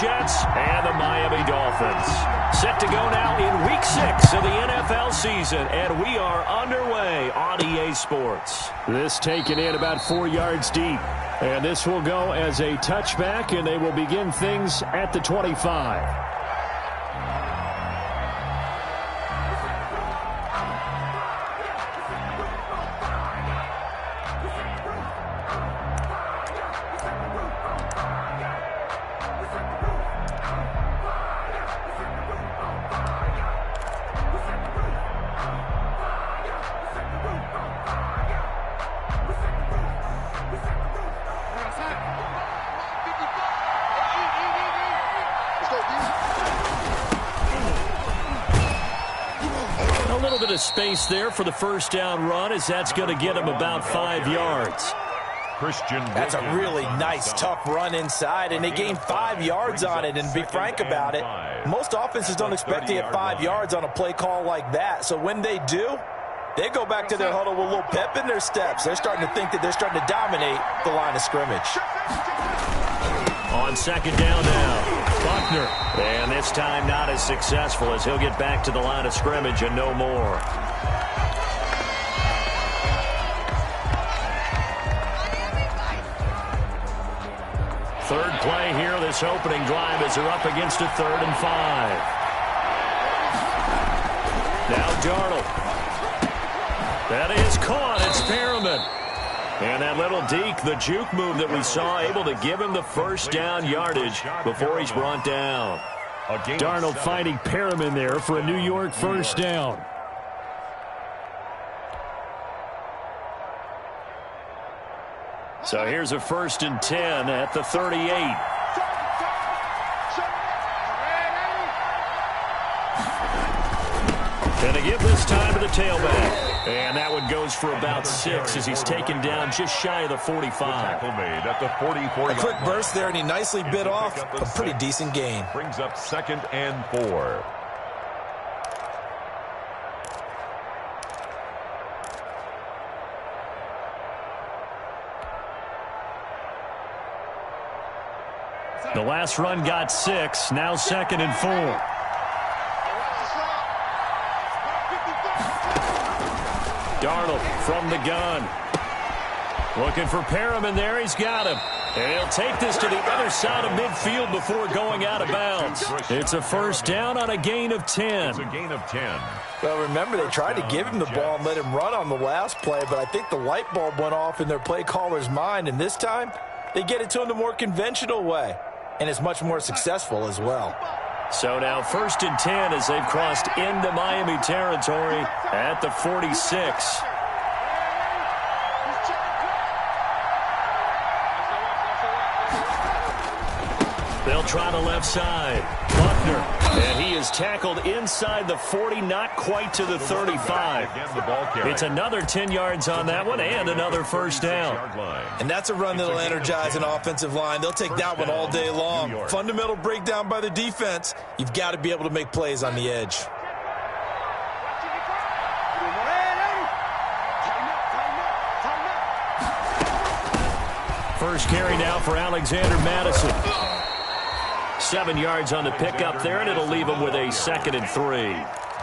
Jets and the Miami Dolphins. Set to go now in Week 6 of the NFL season, and we are underway on EA Sports. This taken in about 4 yards deep, and this will go as a touchback, and they will begin things at the 25. Space there for the first down run, as that's going to get him about 5 yards. That's a really nice, tough run inside, and they gained 5 yards on it. And to be frank about it, most offenses don't expect to get 5 yards on a play call like that. So when they do, they go back to their huddle with a little pep in their steps. They're starting to think that they're starting to dominate the line of scrimmage. On second down now, Buckner. And this time not as successful, as he'll get back to the line of scrimmage and no more. Third play here, this opening drive, as they're up against a 3rd and 5. Now Darnold. That is caught. It's Perriman. And that little deke, the juke move that we saw, able to give him the first down yardage before he's brought down. Darnold finding Perriman there for a New York first down. So here's a 1st and 10 at the 38. And they give this time to the tailback. And that one goes for about 6 as he's taken down just shy of the 45. A quick burst there, and he nicely bit off a pretty decent gain. Brings up 2nd and 4. The last run got 6, now 2nd and 4. Darnold from the gun. Looking for Perriman there. He's got him. And he'll take this to the other side of midfield before going out of bounds. It's a first down on a gain of 10. It's a gain of 10. Well, remember, they tried to give him the ball and let him run on the last play, but I think the light bulb went off in their play caller's mind, and this time they get it to him the more conventional way, and it's much more successful as well. So now 1st and 10 as they've crossed into Miami territory at the 46. They'll try the left side. Buckner. And he is tackled inside the 40, not quite to the 35. It's another 10 yards on that one and another first down. And that's a run that'll energize an offensive line. They'll take that one all day long. Fundamental breakdown by the defense. You've got to be able to make plays on the edge. First carry now for Alexander Madison. 7 yards on the pickup there, and it'll leave him with a 2nd and 3.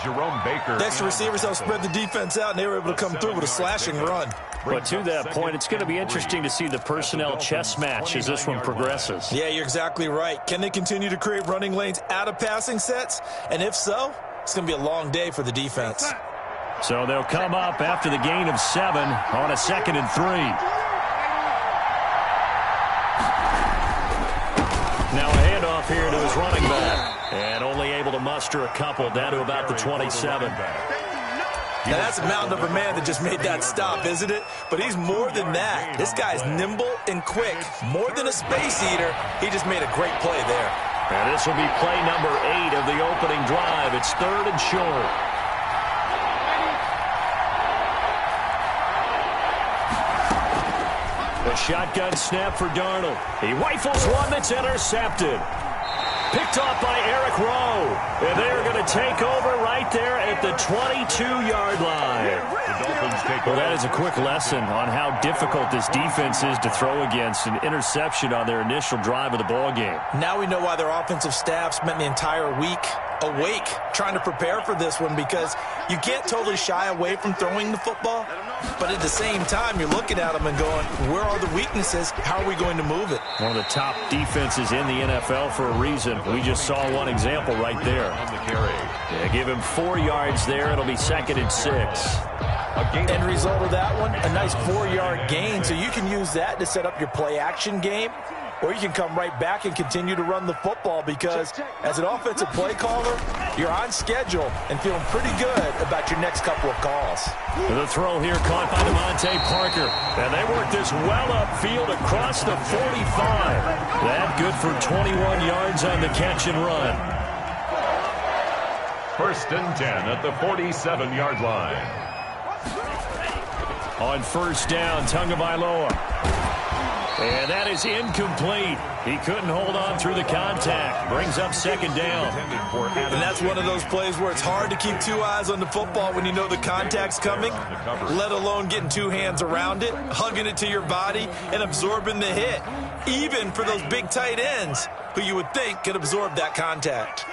Jerome Baker. Next, the receivers helped spread the defense out, and they were able to come through with a slashing run. But to that point, it's going to be interesting to see the personnel chess match as this one progresses. Yeah, you're exactly right. Can they continue to create running lanes out of passing sets? And if so, it's going to be a long day for the defense. So they'll come up after the gain of 7 on a 2nd and 3. Now a handoff here to his running back. And only able to muster a couple down to about the 27. Now that's a mountain of a man that just made that stop, isn't it? But he's more than that. This guy's nimble and quick. More than a space eater, he just made a great play there. And this will be play number 8 of the opening drive. It's 3rd and short. A shotgun snap for Darnold. He rifles one that's intercepted. Picked off by Eric Rowe. And they are going to take over right there at the 22-yard line. Well, that is a quick lesson on how difficult this defense is to throw against an interception on their initial drive of the ball game. Now we know why their offensive staff spent the entire week awake trying to prepare for this one, because you can't totally shy away from throwing the football, but at the same time you're looking at them and going, where are the weaknesses? How are we going to move it? One of the top defenses in the NFL for a reason. We just saw one example right there. Yeah, give him 4 yards there. It'll be 2nd and 6. End result of that one, a nice 4-yard gain, so you can use that to set up your play-action game, or you can come right back and continue to run the football, because as an offensive play caller, you're on schedule and feeling pretty good about your next couple of calls. The throw here caught by DeMonte Parker, and they work this well upfield across the 45. That good for 21 yards on the catch and run. 1st and 10 at the 47-yard line. On 1st down, Tagovailoa. And that is incomplete. He couldn't hold on through the contact. Brings up 2nd down. And that's one of those plays where it's hard to keep 2 eyes on the football when you know the contact's coming, let alone getting 2 hands around it, hugging it to your body, and absorbing the hit, even for those big tight ends who you would think could absorb that contact.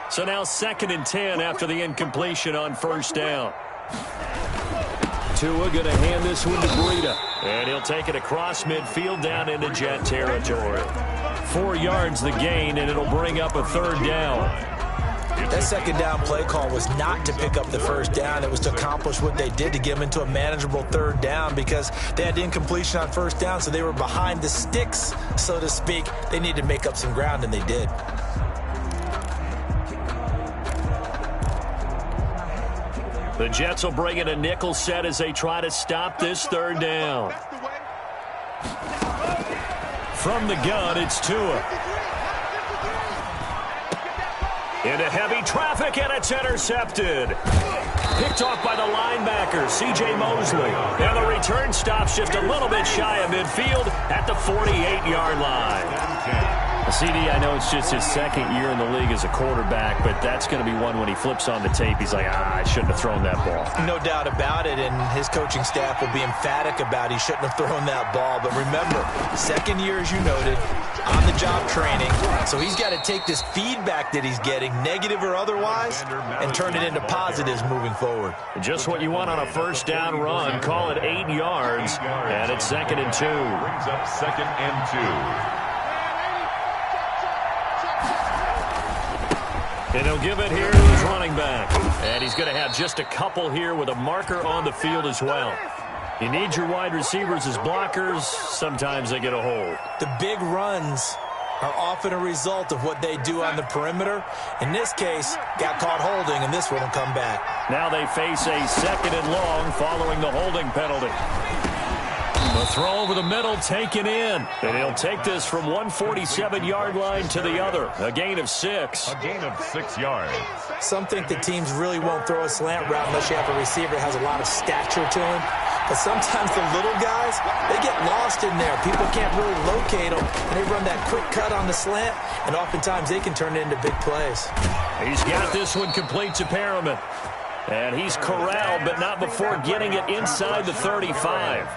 So now 2nd and 10 after the incompletion on 1st down. Tua going to hand this one to Breida. And he'll take it across midfield down into Jet territory. 4 yards the gain, and it'll bring up a 3rd down. That 2nd down play call was not to pick up the 1st down. It was to accomplish what they did, to get them into a manageable 3rd down, because they had incompletion on 1st down, so they were behind the sticks, so to speak. They needed to make up some ground, and they did. The Jets will bring in a nickel set as they try to stop this 3rd down. From the gun, it's Tua. Into heavy traffic, and it's intercepted. Picked off by the linebacker, C.J. Mosley. And the return stops just a little bit shy of midfield at the 48-yard line. CD, I know it's just his 2nd year in the league as a quarterback, but that's going to be one when he flips on the tape, he's like, I shouldn't have thrown that ball. No doubt about it, and his coaching staff will be emphatic about he shouldn't have thrown that ball. But remember, 2nd year, as you noted, on-the-job training, so he's got to take this feedback that he's getting, negative or otherwise, and turn it into positives moving forward. Just what you want on a 1st down run. Call it 8 yards, and it's 2nd and 2. Brings up 2nd and 2. And he'll give it here to his running back. And he's going to have just a couple here with a marker on the field as well. You need your wide receivers as blockers. Sometimes they get a hold. The big runs are often a result of what they do on the perimeter. In this case, got caught holding, and this one will come back. Now they face a 2nd and long following the holding penalty. The throw over the middle taken in. And he'll take this from 147-yard line to the other. A gain of 6. A gain of 6 yards. Some think the teams really won't throw a slant route unless you have a receiver that has a lot of stature to him. But sometimes the little guys, they get lost in there. People can't really locate them, and they run that quick cut on the slant, and oftentimes they can turn it into big plays. He's got this one complete to Perriman. And he's corralled, but not before getting it inside the 35.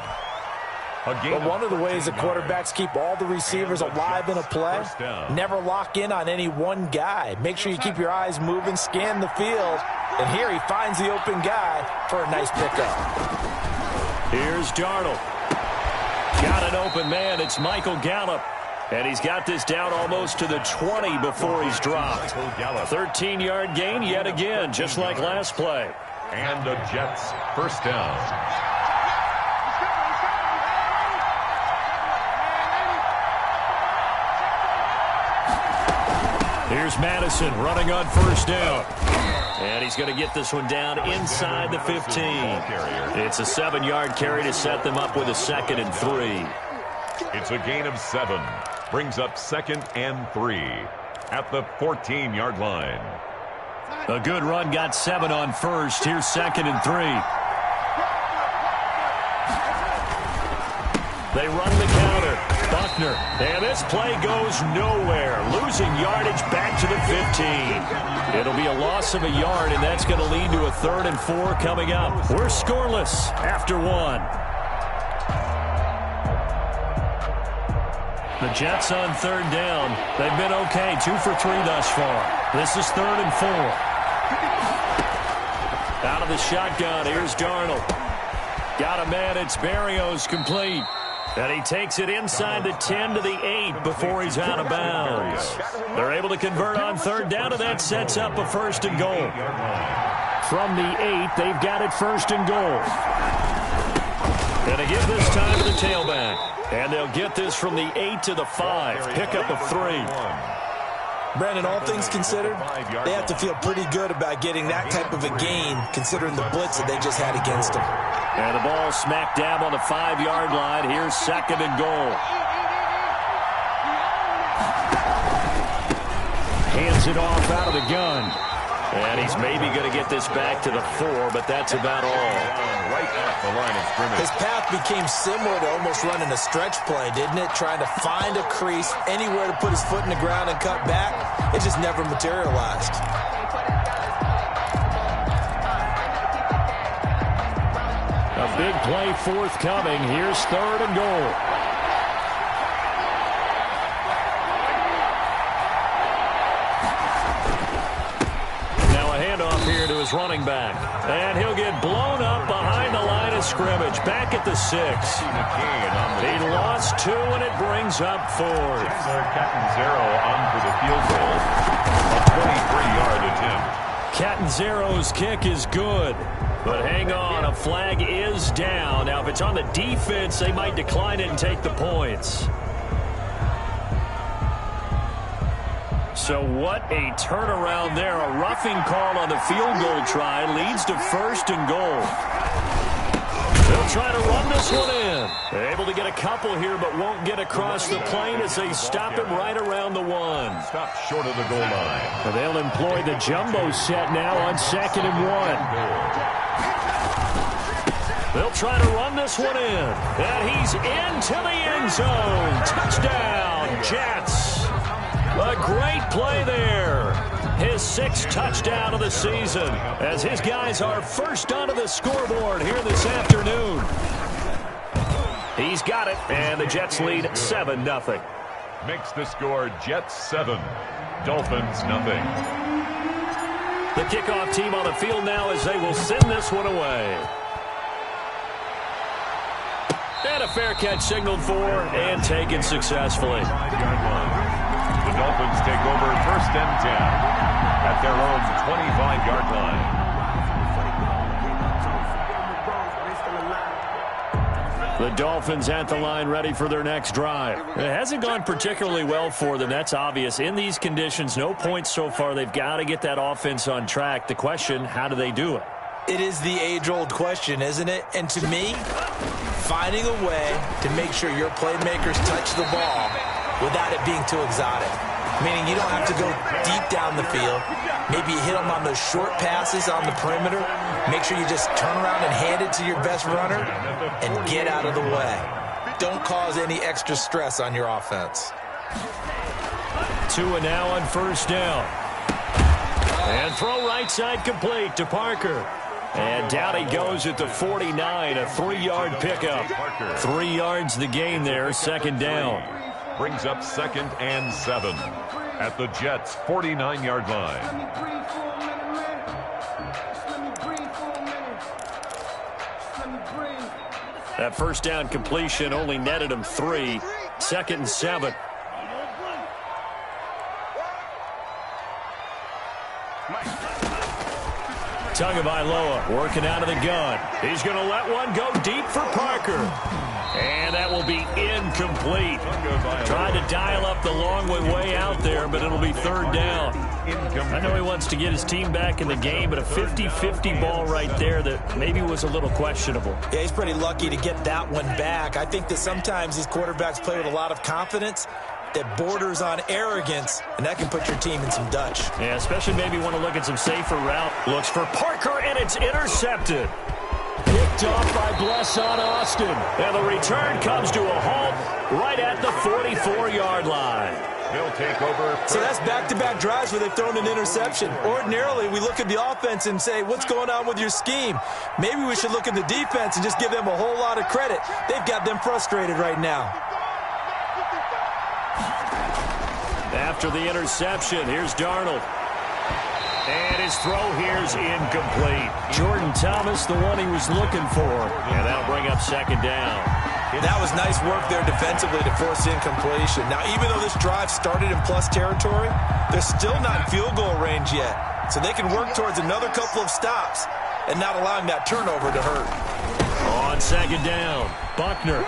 But one of the ways that quarterbacks keep all the receivers alive in a play, never lock in on any one guy. Make sure you keep your eyes moving, scan the field, and here he finds the open guy for a nice pickup. Here's Darnold. Got an open man. It's Michael Gallup. And he's got this down almost to the 20 before he's dropped. 13-yard gain yet again, just like last play. And the Jets' 1st down. Here's Madison running on 1st down. And he's going to get this one down inside the 15. It's a 7-yard carry to set them up with a 2nd and 3. It's a gain of 7. Brings up 2nd and 3 at the 14-yard line. A good run, got 7 on 1st. Here's 2nd and 3. They run the counter. Buckner. And this play goes nowhere. Loses losing yardage back to the 15. It'll be a loss of a yard, and that's going to lead to a 3rd and 4 coming up. We're scoreless after 1. The Jets on 3rd down. They've been okay, 2 for 3 thus far. This is 3rd and 4. Out of the shotgun, here's Darnold. Got a man, it's Berrios, complete. And he takes it inside the 10 to the 8 before he's out of bounds. They're able to convert on 3rd down, and that sets up a 1st and goal. From the 8, they've got it 1st and goal. And they give this time to the tailback. And they'll get this from the 8 to the 5. Pickup of 3. Brandon, all things considered, they have to feel pretty good about getting that type of a gain, considering the blitz that they just had against them. And the ball smack dab on the 5-yard line. Here's 2nd and goal. Hands it off out of the gun. And he's maybe going to get this back to the 4, but that's about all. Right at the line of scrimmage. His path became similar to almost running a stretch play, didn't it? Trying to find a crease, anywhere to put his foot in the ground and cut back. It just never materialized. A big play forthcoming. Here's 3rd and goal. Now a handoff here to his running back. And he'll get blown up behind the line of scrimmage. Back at the 6. He lost 2, and it brings up 4th. Catanzaro on for the field goal. A 23-yard attempt. Catanzaro's kick is good. But hang on, a flag is down. Now, if it's on the defense, they might decline it and take the points. So what a turnaround there. A roughing call on the field goal try leads to 1st and goal. They'll try to run this one in. They're able to get a couple here, but won't get across the plane as they stop him right around the 1. Stop short of the goal line. Well, they'll employ the jumbo set now on 2nd and 1. They'll try to run this one in. And he's into the end zone. Touchdown, Jets. A great play there. His 6th touchdown of the season as his guys are first onto the scoreboard here this afternoon. He's got it, and the Jets lead 7-0. Makes the score Jets 7, Dolphins nothing. The kickoff team on the field now as they will send this one away. And a fair catch signaled for and taken successfully. The Dolphins take over 1st and 10 at their own 25-yard line. The Dolphins at the line ready for their next drive. It hasn't gone particularly well for them. That's obvious. In these conditions, no points so far. They've got to get that offense on track. The question, how do they do it? It is the age-old question, isn't it? And to me, finding a way to make sure your playmakers touch the ball without it being too exotic. Meaning you don't have to go deep down the field. Maybe you hit them on those short passes on the perimeter. Make sure you just turn around and hand it to your best runner and get out of the way. Don't cause any extra stress on your offense. 2 and now on 1st down. And throw right side complete to Parker. And down he goes at the 49, a 3-yard pickup. 3 yards the gain there, 2nd down. Brings up 2nd and 7 at the Jets' 49-yard line. That 1st down completion only netted him 3. 2nd and 7. Tagovailoa working out of the gun. He's going to let one go deep for Parker. And that will be incomplete. Tried to dial up the long way out there, but it'll be 3rd down. I know he wants to get his team back in the game, but a 50-50 ball right there that maybe was a little questionable. Yeah, he's pretty lucky to get that one back. I think that sometimes these quarterbacks play with a lot of confidence that borders on arrogance, and that can put your team in some Dutch. Yeah, especially maybe want to look at some safer route. Looks for Parker, and it's intercepted. Picked off by Blesson Austin. And the return comes to a halt right at the 44-yard line. He'll take over. So that's back-to-back drives where they've thrown an interception. Ordinarily, we look at the offense and say, what's going on with your scheme? Maybe we should look at the defense and just give them a whole lot of credit. They've got them frustrated right now. After the interception, here's Darnold. And his throw here's incomplete. Jordan Thomas, the one he was looking for. And that'll bring up second down. That was nice work there defensively to force incompletion. Now, even though this drive started in plus territory, they're still not in field goal range yet. So they can work towards another couple of stops and not allowing that turnover to hurt. On second down, Buckner.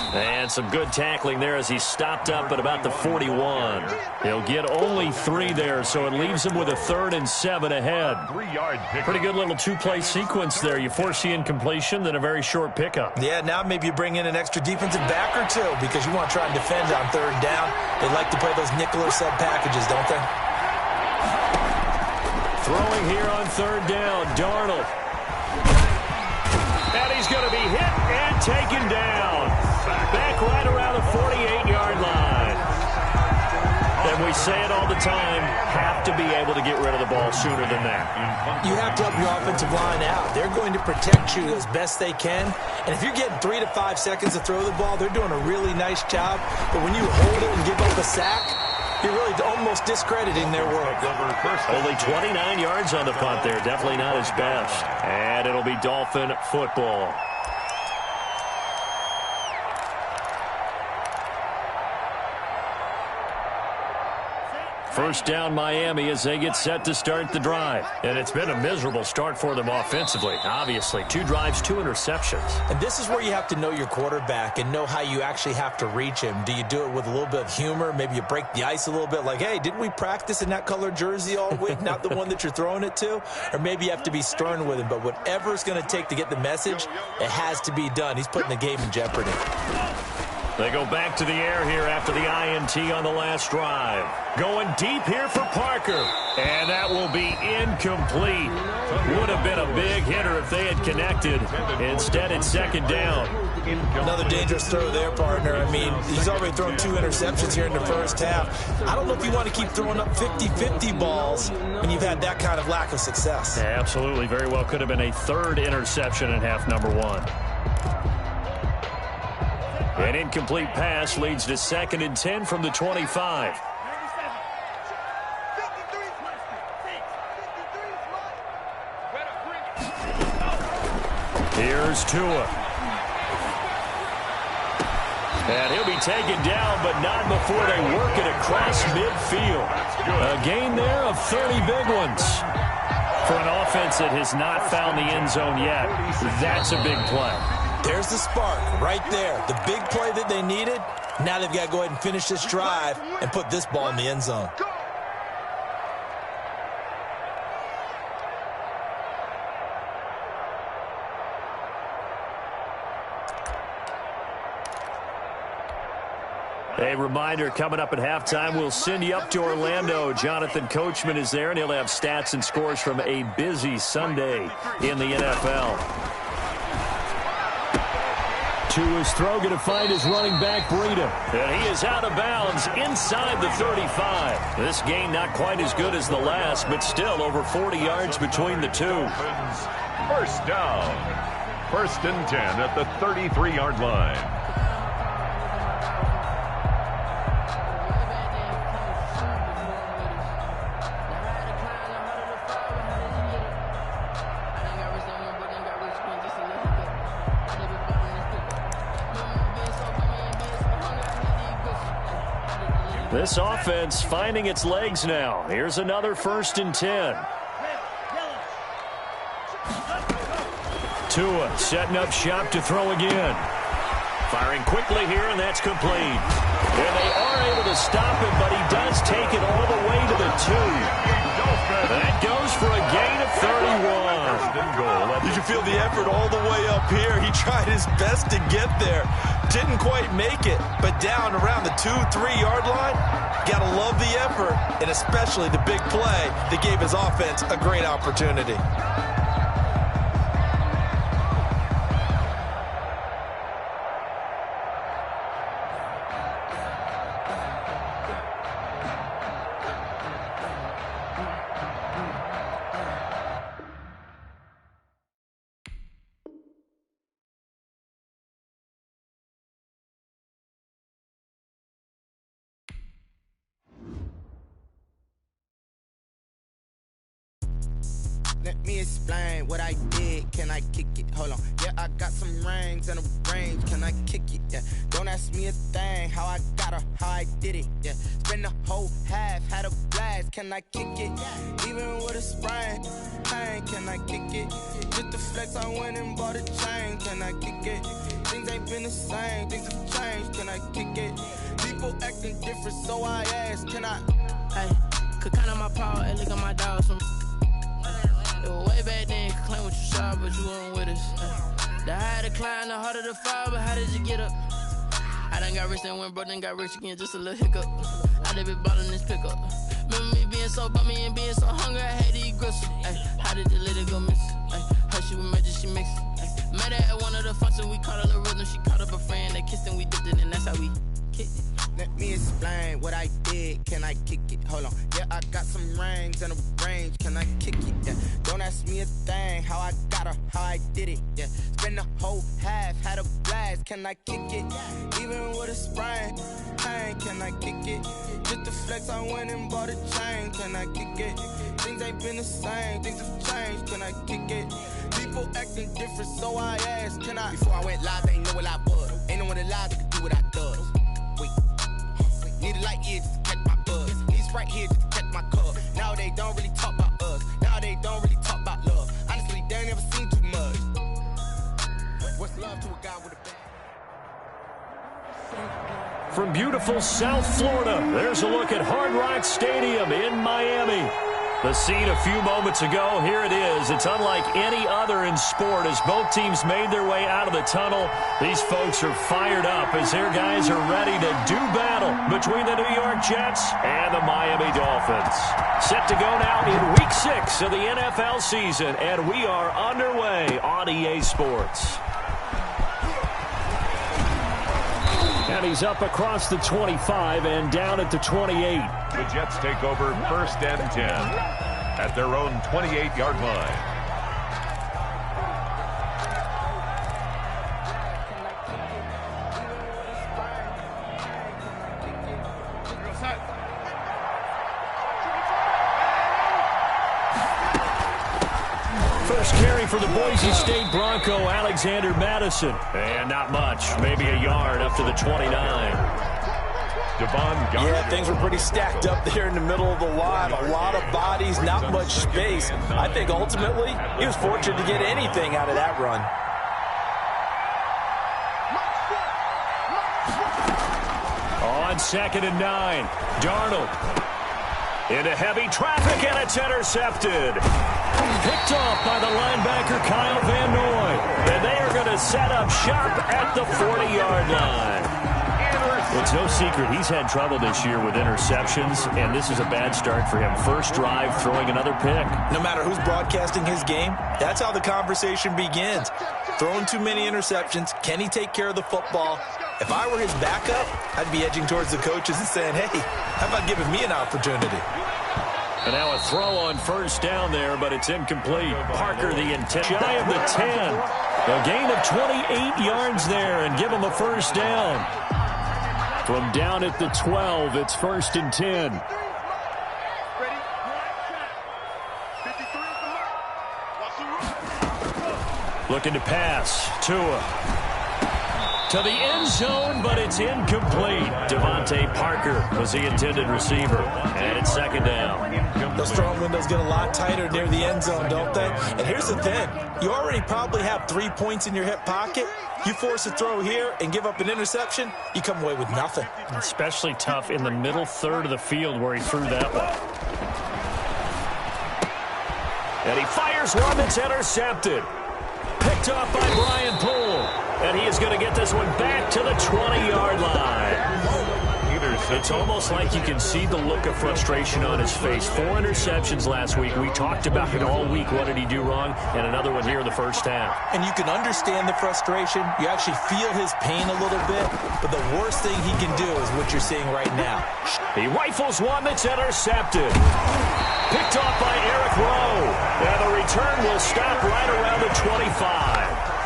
And some good tackling there as he stopped up at about the 41. He'll get only 3 there, so it leaves him with a 3rd and 7 ahead. 3-yard pickup. Pretty good little 2-play sequence there. You force the incompletion, then a very short pickup. Yeah, now maybe you bring in an extra defensive back or two because you want to try and defend on 3rd down. They like to play those nickel or sub packages, don't they? Throwing here on 3rd down, Darnold. And he's going to be hit and taken down. Back right around the 48-yard line. And we say it all the time, have to be able to get rid of the ball sooner than that. You have to help your offensive line out. They're going to protect you as best they can. And if you're getting 3 to 5 seconds to throw the ball, they're doing a really nice job. But when you hold it and give up a sack, you're really almost discrediting their work. Only 29 yards on the punt there. Definitely not his best. And it'll be Dolphin football. First down Miami as they get set to start the drive. And it's been a miserable start for them offensively. Obviously, 2 drives, 2 interceptions. And this is where you have to know your quarterback and know how you actually have to reach him. Do you do it with a little bit of humor? Maybe you break the ice a little bit like, hey, didn't we practice in that color jersey all week? Not the one that you're throwing it to? Or maybe you have to be stern with him. But whatever it's going to take to get the message, it has to be done. He's putting the game in jeopardy. They go back to the air here after the INT on the last drive. Going deep here for Parker. And that will be incomplete. Would have been a big hitter if they had connected. Instead, it's second down. Another dangerous throw there, partner. I mean, he's already thrown 2 interceptions here in the first half. I don't know if you want to keep throwing up 50-50 balls when you've had that kind of lack of success. Yeah, absolutely. Very well could have been a 3rd interception in half number 1. An incomplete pass leads to 2nd and 10 from the 25. Here's Tua. And he'll be taken down, but not before they work it across midfield. A gain there of 30 big ones. For an offense that has not found the end zone yet, that's a big play. There's the spark right there. The big play that they needed. Now they've got to go ahead and finish this drive and put this ball in the end zone. A reminder, coming up at halftime, we'll send you up to Orlando. Jonathan Coachman is there, and he'll have stats and scores from a busy Sunday in the NFL. Tua's throw going to find his running back, Breida. And he is out of bounds inside the 35. This game not quite as good as the last, but still over 40 yards between the two. First down. 1st and 10 at the 33-yard line. This offense finding its legs now. Here's another 1st and 10. Tua setting up shop to throw again. Firing quickly here, and that's complete. And they are able to stop him, but he does take it all the way to the 2. That goes for a gain of 31. Did you feel the effort all the way up here? He tried his best to get there. Didn't quite make it, but down around the 2-3 yard line, gotta love the effort, and especially the big play that gave his offense a great opportunity. Let me explain what I did. Can I kick it? Hold on. Yeah, I got some rings and a range. Can I kick it? Yeah. Don't ask me a thing. How I got her, how I did it. Yeah. Spend the whole half, had a blast. Can I kick it? Even with a sprain. Pain, can I kick it? Just the flex, I went and bought a chain. Can I kick it? Things ain't been the same. Things have changed. Can I kick it? People acting different, so I ask. Can I? Hey, could count on my power and look at my dogs from. It was way back then, could claim what you saw, but you weren't with us. The higher the climb, the harder the fall, but how did you get up? I done got rich and went broke, then got rich again, just a little hiccup. I done been bought in this pickup. Remember me being so bummy and being so hungry, I had to eat gristle. Ay, how did the lady go miss? Ay, her she was magic, she mixed. Ay, met her at one of the functions, we caught a little rhythm, she caught up a friend, they kissed and we dipped it, and that's how we kicked it. Let me explain what I did. Can I kick it? Hold on. Yeah, I got some rings and a range. Can I kick it? Yeah. Don't ask me a thing. How I got her, how I did it. Yeah. Spend the whole half, had a blast. Can I kick it? Even with a sprain. Pain, can I kick it? Just the flex, I went and bought a chain. Can I kick it? Things ain't been the same. Things have changed. Can I kick it? People acting different, so I asked. Can I? Before I went live, they ain't know what I was. Ain't no one alive that could do what I does. Wait. Need a light here just to catch my buzz. Need Sprite here just to catch my cup. Now they don't really talk about us. Now they don't really talk about love. Honestly, they ain't never seen too much. What's love to a guy with a bag? From beautiful South Florida, there's a look at Hard Rock Stadium in Miami. The scene a few moments ago, here it is. It's unlike any other in sport as both teams made their way out of the tunnel. These folks are fired up as their guys are ready to do battle between the New York Jets and the Miami Dolphins. Set to go now in Week 6 of the NFL season, and we are underway on EA Sports. And he's up across the 25 and down at the 28. The Jets take over 1st and 10 at their own 28-yard line. First carry for the Boise State Bronco, Alexander Madison. And not much, maybe a yard up to the 29. Yeah, things were pretty stacked up there in the middle of the line. A lot of bodies, not much space. I think ultimately he was fortunate to get anything out of that run. On 2nd and 9, Darnold. Into heavy traffic, and it's intercepted. Picked off by the linebacker, Kyle Van Noy. And they are going to set up shop at the 40-yard line. It's no secret he's had trouble this year with interceptions, and this is a bad start for him. First drive, throwing another pick. No matter who's broadcasting his game, that's how the conversation begins. Throwing too many interceptions, can he take care of the football? If I were his backup, I'd be edging towards the coaches and saying, hey, how about giving me an opportunity? And now a throw on first down there, but it's incomplete. Parker, the intent, shy of the 10. A gain of 28 yards there, and give him a first down. From down at the 12, it's 1st and 10. Looking to pass. Tua. To the end zone, but it's incomplete. Devontae Parker was the intended receiver. And it's 2nd down. Those throwing windows get a lot tighter near the end zone, don't they? And here's the thing. You already probably have 3 points in your hip pocket. You force a throw here and give up an interception, you come away with nothing. Especially tough in the middle third of the field where he threw that one. And he fires one that's intercepted. Picked off by Brian Poole. And he is going to get this one back to the 20-yard line. It's almost like you can see the look of frustration on his face. 4 interceptions last week. We talked about it all week. What did he do wrong? And another one here in the first half. And you can understand the frustration. You actually feel his pain a little bit. But the worst thing he can do is what you're seeing right now. He rifles one that's intercepted. Picked off by Eric Rowe. And the return will stop right around the 25.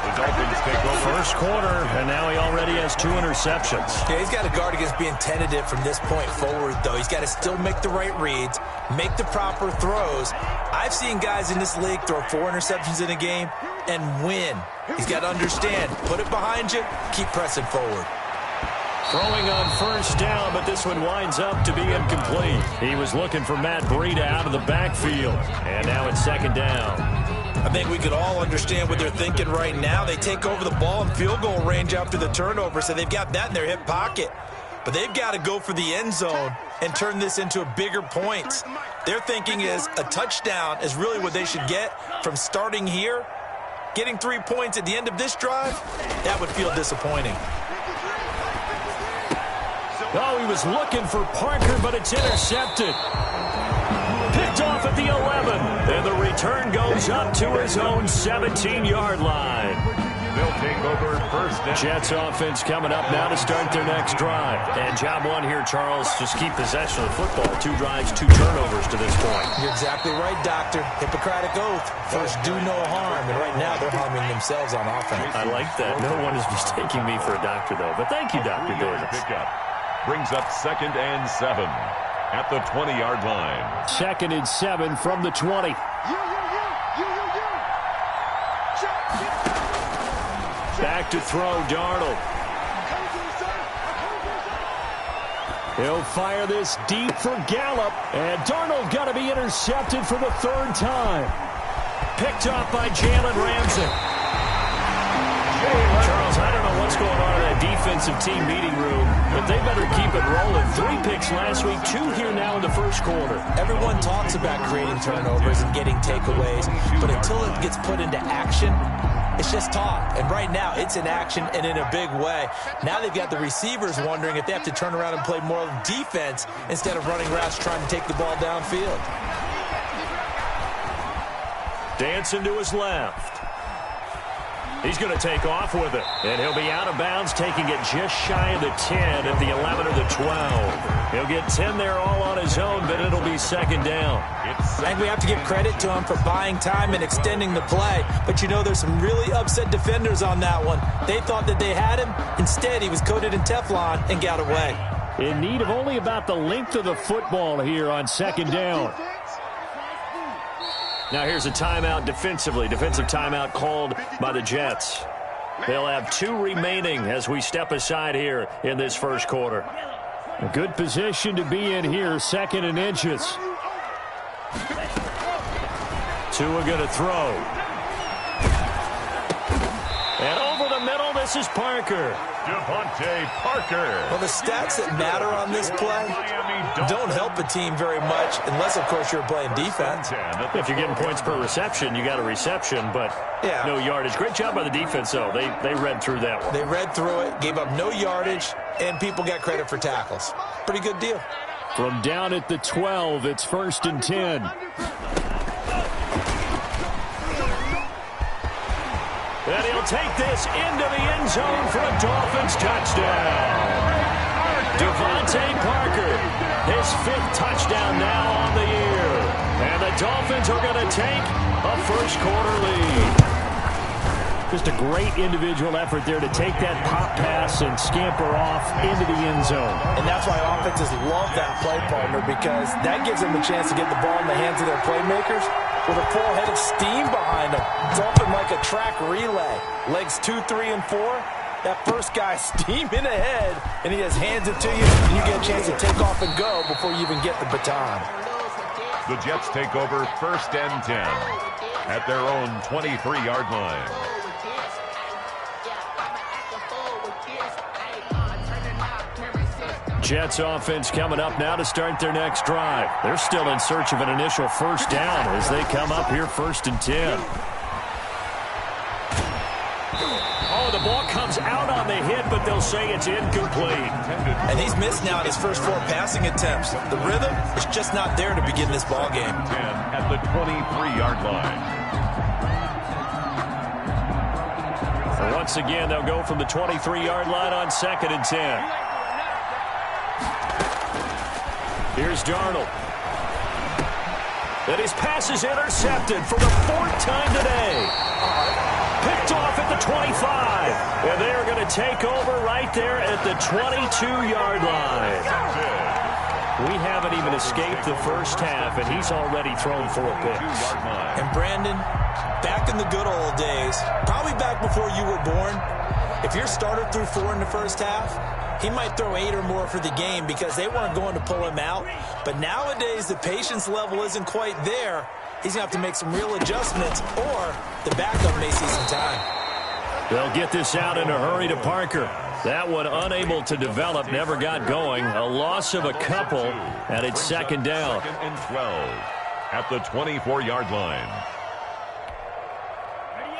The Dolphins take over. First quarter, and now he already has 2 interceptions. Yeah, he's got to guard against being tentative from this point forward, though. He's got to still make the right reads, make the proper throws. I've seen guys in this league throw 4 interceptions in a game and win. He's got to understand, put it behind you, keep pressing forward. Throwing on first down, but this one winds up to be incomplete. He was looking for Matt Breida out of the backfield, and now it's second down. I think we could all understand what they're thinking right now. They take over the ball in field goal range after the turnover, so they've got that in their hip pocket. But they've got to go for the end zone and turn this into a bigger points. Their thinking is a touchdown is really what they should get from starting here. Getting 3 points at the end of this drive, that would feel disappointing. Oh, he was looking for Parker, but it's intercepted. Picked off at the 11, and the return goes up to his own 17-yard line. They'll take over first down. Jets offense coming up now to start their next drive. And job one here, Charles, just keep possession of the football. 2 drives, 2 turnovers to this point. You're exactly right, Doctor. Hippocratic oath. First, do no harm. And right now, they're harming themselves on offense. I like that. No one is mistaking me for a doctor, though. But thank you, Dr. Davis. Brings up 2nd and 7 at the 20-yard line. 2nd and 7 from the 20. Back to throw, Darnold. He'll fire this deep for Gallup. And Darnold got to be intercepted for the 3rd time. Picked off by Jalen Ramsey. Charles, I don't know what's going on in that defensive team meeting room, but they better keep it rolling. 3 picks last week, 2 here now in the first quarter. Everyone talks about creating turnovers and getting takeaways, but until it gets put into action, it's just talk. And right now, it's in action and in a big way. Now they've got the receivers wondering if they have to turn around and play more defense instead of running routes trying to take the ball downfield. Dancing to his left. He's going to take off with it, and he'll be out of bounds, taking it just shy of the 10 at the 11 or the 12. He'll get 10 there all on his own, but it'll be second down. I think we have to give credit to him for buying time and extending the play, but you know there's some really upset defenders on that one. They thought that they had him. Instead, he was coated in Teflon and got away. In need of only about the length of the football here on second down. Now here's a timeout defensively. Defensive timeout called by the Jets. They'll have 2 remaining as we step aside here in this first quarter. A good position to be in here, 2nd and inches. Tua going to throw. And over the middle, this is Parker. Devontae Parker. Well, the stats that matter on this play don't help a team very much unless, of course, you're playing defense. If you're getting points per reception, you got a reception, but no yardage. Great job by the defense, though. They read through that one. They read through it, gave up no yardage, and people got credit for tackles. Pretty good deal. From down at the 12, it's 1st and 10. And he'll take this into the end zone for a Dolphins touchdown. Devontae Parker, his 5th touchdown now on the year. And the Dolphins are going to take a first quarter lead. Just a great individual effort there to take that pop pass and scamper off into the end zone. And that's why offenses love that play, partner, because that gives them a chance to get the ball in the hands of their playmakers with a full head of steam behind them. It's often like a track relay. Legs 2, 3, and 4. That first guy steaming ahead, and he just hands it to you, and you get a chance to take off and go before you even get the baton. The Jets take over 1st and 10 at their own 23-yard line. Jets offense coming up now to start their next drive. They're still in search of an initial first down as they come up here 1st and 10. Oh, the ball comes out on the hit, but they'll say it's incomplete. And he's missed now his first 4 passing attempts. The rhythm is just not there to begin this ball game. 10 at the 23-yard line. And once again, they'll go from the 23-yard line on 2nd and 10. Here's Darnold. And his pass is intercepted for the 4th time today. picked off at the 25. And they are going to take over right there at the 22-yard line. We haven't even escaped the first half, and he's already thrown 4 picks. And Brandon, back in the good old days, probably back before you were born, if your starter threw 4 in the first half, he might throw 8 or more for the game because they weren't going to pull him out. But nowadays, the patience level isn't quite there. He's going to have to make some real adjustments, or the backup may see some time. They'll get this out in a hurry to Parker. That one unable to develop, never got going. A loss of a couple, and it's second down. 2nd and 12 at the 24-yard line.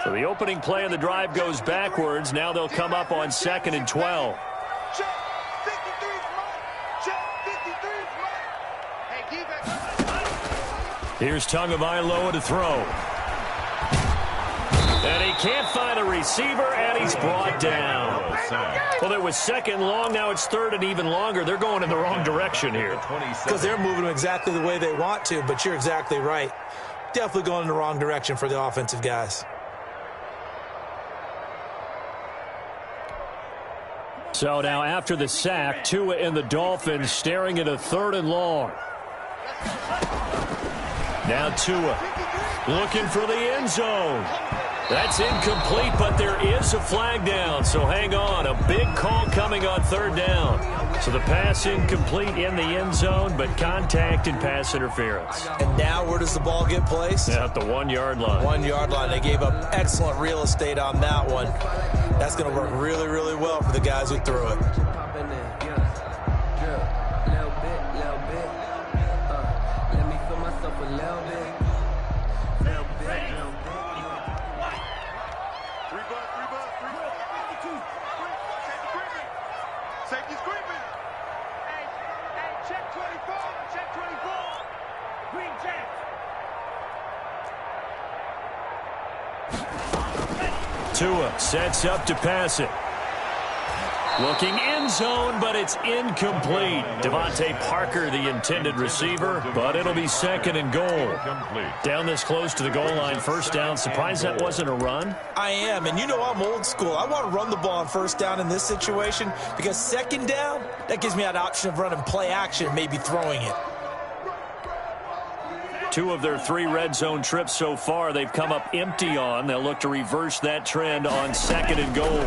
So the opening play of the drive goes backwards. Now they'll come up on 2nd and 12. Here's Tagovailoa to throw. And he can't find a receiver, and he's brought down. Well, it was 2nd long. Now it's 3rd and even longer. They're going in the wrong direction here. Because they're moving exactly the way they want to, but you're exactly right. Definitely going in the wrong direction for the offensive guys. So now after the sack, Tua and the Dolphins staring at a 3rd and long. Now Tua looking for the end zone. That's incomplete, but there is a flag down, so hang on. A big call coming on 3rd down. So the pass incomplete in the end zone, but contact and pass interference. And now where does the ball get placed? At the 1-yard line. 1-yard line. They gave up excellent real estate on that one. That's going to work really, really well for the guys who threw it. Tua sets up to pass it. Looking end zone, but it's incomplete. Devontae Parker, the intended receiver, but it'll be 2nd and goal. Down this close to the goal line, 1st down. Surprised that wasn't a run? I am, and you know I'm old school. I want to run the ball on 1st down in this situation because 2nd down, that gives me that option of running play action, maybe throwing it. 2 of their 3 red zone trips so far, they've come up empty on. They'll look to reverse that trend on 2nd and goal.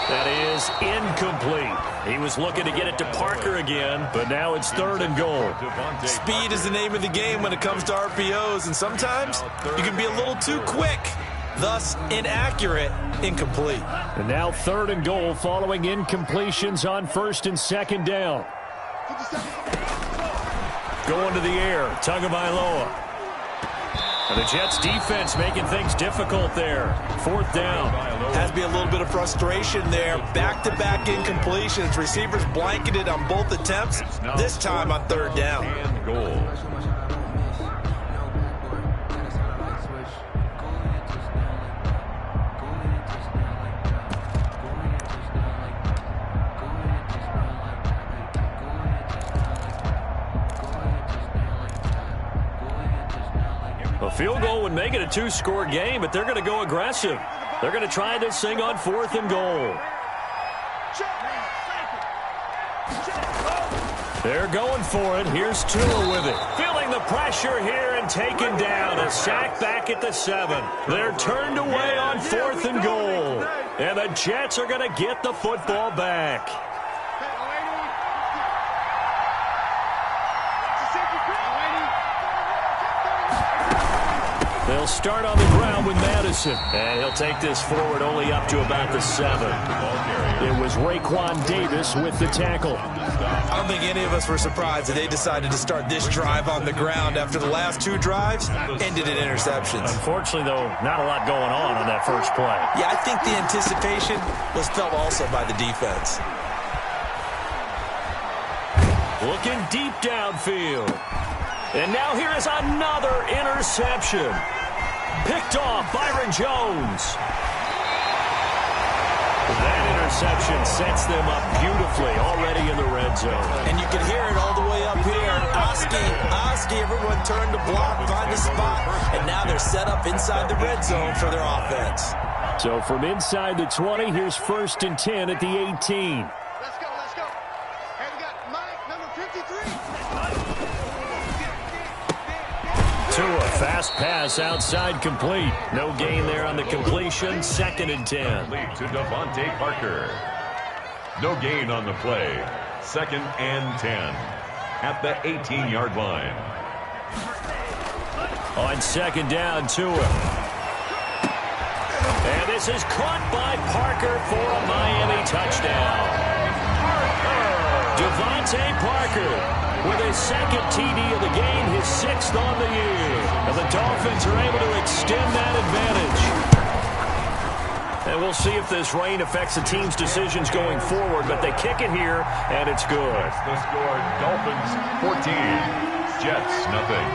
That is incomplete. He was looking to get it to Parker again, but now it's 3rd and goal. Speed is the name of the game when it comes to RPOs, and sometimes you can be a little too quick, thus inaccurate, incomplete. And now 3rd and goal following incompletions on 1st and 2nd down. Going to the air, Tagovailoa. And the Jets defense making things difficult there. 4th down. Has to be a little bit of frustration there. Back-to-back incompletions. Receivers blanketed on both attempts, this time on 3rd down. And goal. A field goal would make it a 2-score game, but they're going to go aggressive. They're going to try this thing on 4th and goal. They're going for it. Here's Tua with it. Feeling the pressure here and taken down. A sack back at the 7. They're turned away on 4th and goal. And the Jets are going to get the football back. They'll start on the ground with Madison. And he'll take this forward only up to about the 7. It was Raekwon Davis with the tackle. I don't think any of us were surprised that they decided to start this drive on the ground after the last 2 drives ended in interceptions. Unfortunately, though, not a lot going on that first play. Yeah, I think the anticipation was felt also by the defense. Looking deep downfield. And now here is another interception. Picked off Byron Jones. That interception sets them up beautifully already in the red zone. And you can hear it all the way up here. Oski Trubisky. Everyone turned to block, find a spot, and now they're set up inside the red zone for their offense. So from inside the 20, here's 1st and 10 at the 18. Let's go, let's go. Hey, we got Mike, number 53. Tua, fast pass outside complete. No gain there on the completion. 2nd and 10. Lead to Devontae Parker. No gain on the play. 2nd and 10 at the 18-yard line. On 2nd down, Tua. And this is caught by Parker for a Miami touchdown. Devontae Parker with his 2nd TD of the game, his 6th on the year. And the Dolphins are able to extend that advantage. And we'll see if this rain affects the team's decisions going forward, but they kick it here, and it's good. That's the score. Dolphins 14, Jets nothing.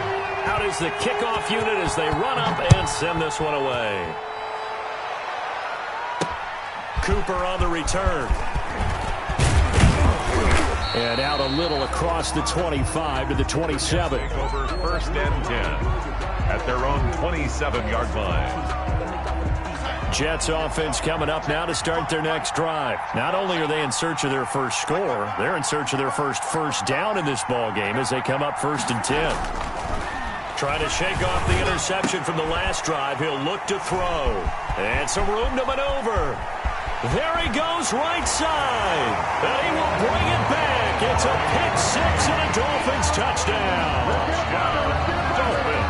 Out is the kickoff unit as they run up and send this one away. Cooper on the return. And out a little across the 25 to the 27. Take over 1st and 10 at their own 27-yard line. Jets offense coming up now to start their next drive. Not only are they in search of their first score, they're in search of their first down in this ball game as they come up 1st and 10. Trying to shake off the interception from the last drive. He'll look to throw. And some room to maneuver. There he goes, right side. And he will bring it back. It's a pick-6 and a Dolphins touchdown. Dolphins.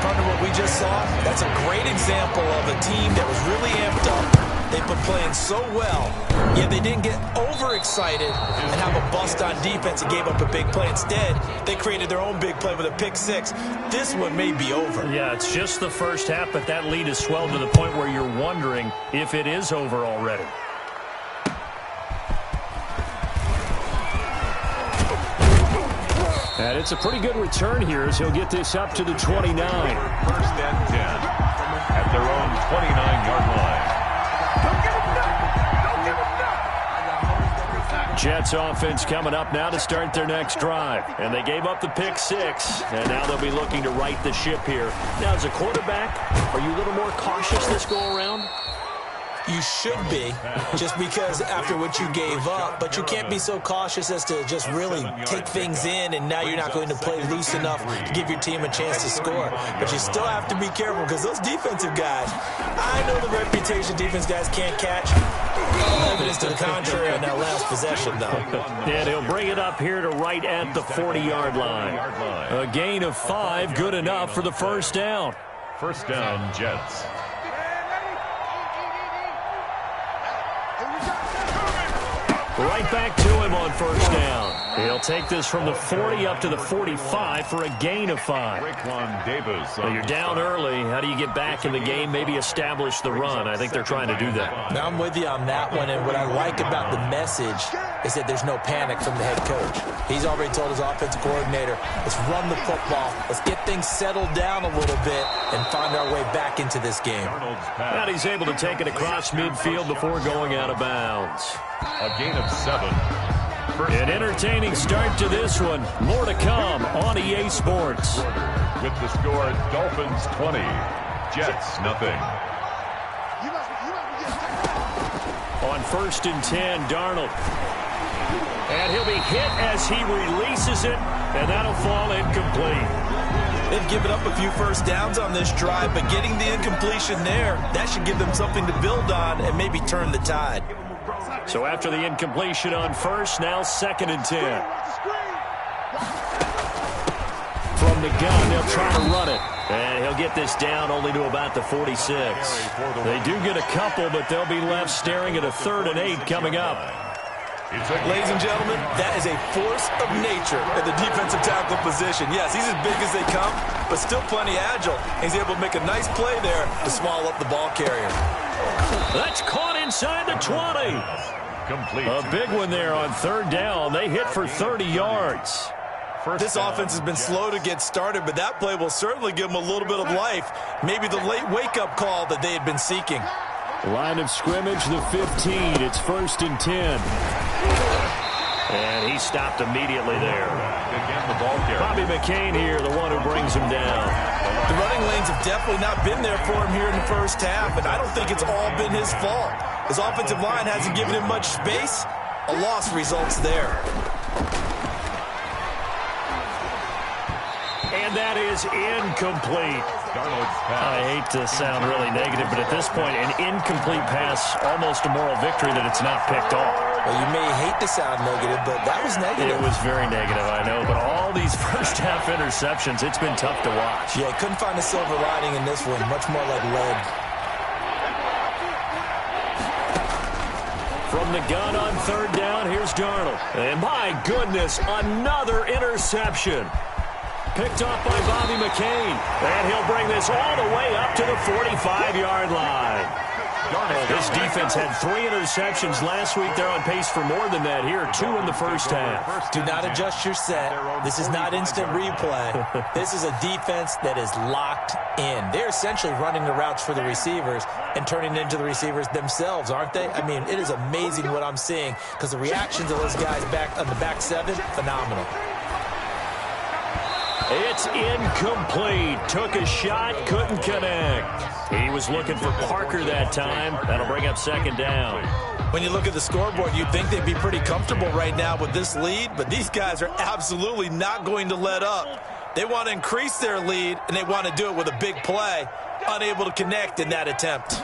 Partner, what we just saw, that's a great example of a team that was really amped up. They've been playing so well, yet they didn't get overexcited and have a bust on defense and gave up a big play. Instead, they created their own big play with a pick-6. This one may be over. Yeah, it's just the first half, but that lead has swelled to the point where you're wondering if it is over already. And it's a pretty good return here as he'll get this up to the 29. 1st and 10 at their own 29-yard line. Jets offense coming up now to start their next drive. And they gave up the pick-6, and now they'll be looking to right the ship here. Now, as a quarterback, are you a little more cautious this go-around? You should be, just because after what you gave up, but you can't be so cautious as to just really take things in, and now you're not going to play loose enough to give your team a chance to score. But you still have to be careful because those defensive guys, I know the reputation defense guys can't catch. Evidence to the contrary on that last possession, though. And he'll bring it up here to right at the 40-yard line. A gain of 5, good enough for the 1st down. 1st down, Jets. Right back to him on 1st down. He'll take this from the 40 up to the 45 for a gain of 5. Well, you're down early. How do you get back in the game, maybe establish the run? I think they're trying to do that. Now I'm with you on that one, and what I like about the message is that there's no panic from the head coach. He's already told his offensive coordinator, let's run the football, let's get things settled down a little bit and find our way back into this game. And he's able to take it across midfield before going out of bounds. A gain of 7. An entertaining start to this one. More to come on EA Sports. With the score, Dolphins 20, Jets nothing. On 1st and 10, Darnold. And he'll be hit as he releases it, and that'll fall incomplete. They've given up a few first downs on this drive, but getting the incompletion there, that should give them something to build on and maybe turn the tide. So after the incompletion on 1st, now 2nd and 10. From the gun, they'll try to run it. And he'll get this down only to about the 46. They do get a couple, but they'll be left staring at a 3rd and 8 coming up. Ladies and gentlemen, that is a force of nature at the defensive tackle position. Yes, he's as big as they come, but still plenty agile. He's able to make a nice play there to swallow up the ball carrier. That's caught inside the 20. Complete. A big one there on 3rd down. They hit for 30 yards. This offense has been slow to get started, but that play will certainly give them a little bit of life. Maybe the late wake-up call that they had been seeking. Line of scrimmage, the 15. It's 1st and 10. And he stopped immediately there. Again, the ball carrier. Bobby McCain here, the one who brings him down. The running lanes have definitely not been there for him here in the first half, and I don't think it's all been his fault. His offensive line hasn't given him much space. A loss results there. And that is incomplete. I hate to sound really negative, but at this point, an incomplete pass, almost a moral victory that it's not picked off. Well, you may hate to sound negative, but that was negative. It was very negative, I know, but all these first-half interceptions, it's been tough to watch. Yeah, couldn't find a silver lining in this one, much more like lead. From the gun on third down, here's Darnold. And my goodness, another interception. Picked off by Bobby McCain. And he'll bring this all the way up to the 45-yard line. This defense had 3 interceptions last week. They're on pace for more than that here. 2 in the first half. Do not adjust your set. This is not instant replay. This is a defense that is locked in. They're essentially running the routes for the receivers and turning into the receivers themselves, aren't they? I mean, it is amazing what I'm seeing because the reactions of those guys back on the back 7, phenomenal. It's incomplete. Took a shot, couldn't connect. He was looking for Parker that time. That'll bring up second down. When you look at the scoreboard, you'd think they'd be pretty comfortable right now with this lead, but these guys are absolutely not going to let up. They want to increase their lead, and they want to do it with a big play. Unable to connect in that attempt.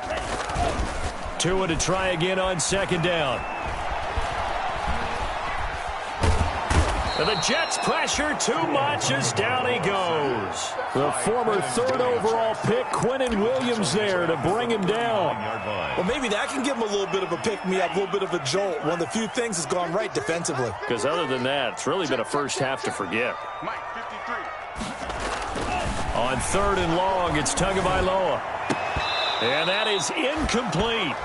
Tua to try again on second down. And the Jets pressure too much as down he goes. The former 3rd overall pick, Quinnen Williams there to bring him down. Well, maybe that can give him a little bit of a pick-me-up, a little bit of a jolt. One of the few things that's gone right defensively. Because other than that, it's really been a first half to forget. Mike, 53. On 3rd and long, it's Tagovailoa. And that is incomplete.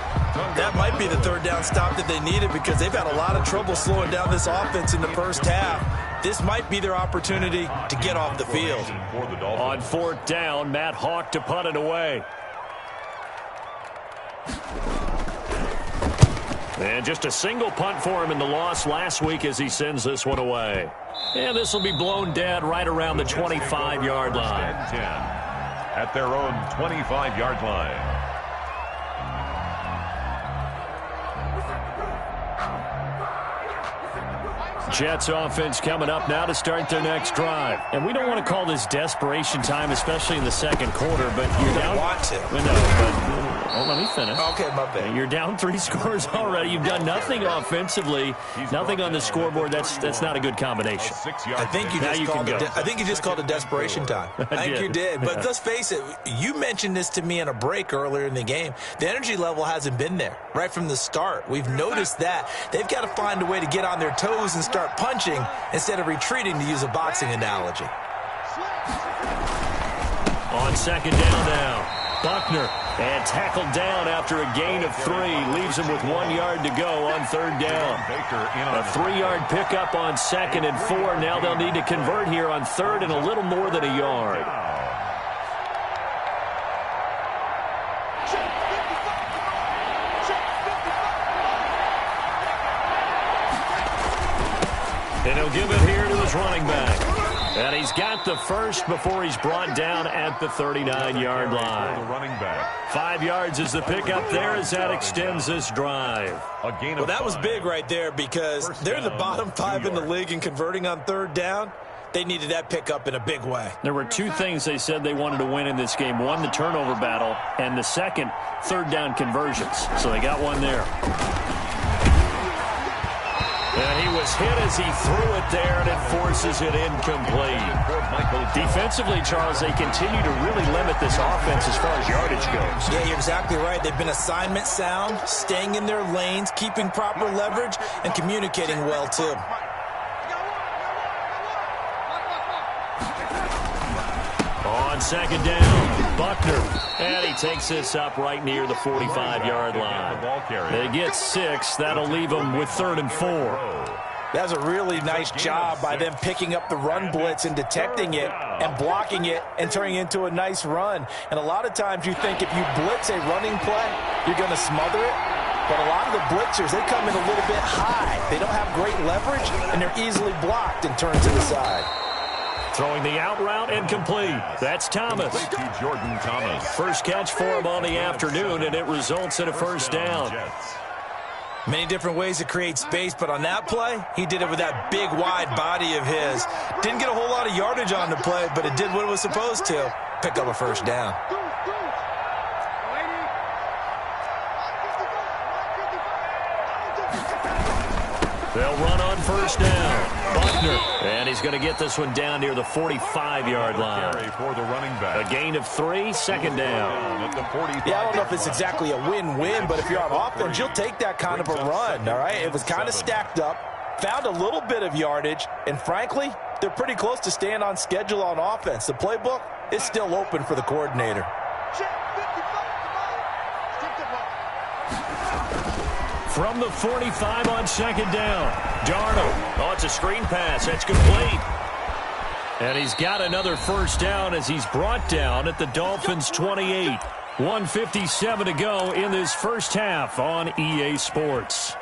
That might be the 3rd down stop that they needed because they've had a lot of trouble slowing down this offense in the first half. This might be their opportunity to get off the field. On 4th down, Matt Hawk to punt it away. And just a single punt for him in the loss last week as he sends this one away. And this will be blown dead right around the 25-yard line. At their own 25-yard line. Jets offense coming up now to start their next drive. And we don't want to call this desperation time, especially in the second quarter, but you're down. Want to. Let me finish. Okay, my bad. You're down 3 scores already. You've done nothing offensively, nothing on the scoreboard. That's not a good combination. I think you just called it desperation time. I think you did. But let's face it, you mentioned this to me in a break earlier in the game. The energy level hasn't been there right from the start. We've noticed that. They've got to find a way to get on their toes and start punching instead of retreating, to use a boxing analogy. On second down now. Buckner, and tackled down after a gain of 3. Leaves him with 1 yard to go on 3rd down. A 3-yard pickup on 2nd and 4. Now they'll need to convert here on 3rd and a little more than a yard. And he'll give it here to his running back. And he's got the first before he's brought down at the 39-yard line. 5 yards is the pickup there as that extends this drive. Well, that was big right there because they're in the bottom 5 in the league in converting on 3rd down. They needed that pickup in a big way. There were 2 things they said they wanted to win in this game. 1, the turnover battle, and the second, 3rd down conversions. So they got one there. And he was hit as he threw it there, and it forces it incomplete. Defensively, Charles, they continue to really limit this offense as far as yardage goes. Yeah, you're exactly right. They've been assignment sound, staying in their lanes, keeping proper leverage, and communicating well, too. On second down, Buckner. And he takes this up right near the 45-yard line. They get 6. That'll leave them with 3rd and 4. That's a really nice job by them picking up the run blitz and detecting it and blocking it and turning it into a nice run. And a lot of times you think if you blitz a running play, you're going to smother it. But a lot of the blitzers, they come in a little bit high. They don't have great leverage, and they're easily blocked and turned to the side. Throwing the out route and complete. That's Thomas. To Jordan Thomas. First catch for him on the afternoon, and it results in a first down. Jets. Many different ways to create space, but on that play, he did it with that big, wide body of his. Didn't get a whole lot of yardage on the play, but it did what it was supposed to. Pick up a first down. They'll run on first down. Buckner. And he's going to get this one down near the 45-yard line. For the running back. A gain of 3, second down. Yeah, I don't know if it's exactly a win-win, but if you're on offense, you'll take that kind of a run, all right? It was kind of stacked up, found a little bit of yardage, and frankly, they're pretty close to staying on schedule on offense. The playbook is still open for the coordinator. From the 45 on second down. Darnold. Oh, it's a screen pass. That's complete. And he's got another first down as he's brought down at the Dolphins' 28. 1:57 to go in this first half on EA Sports.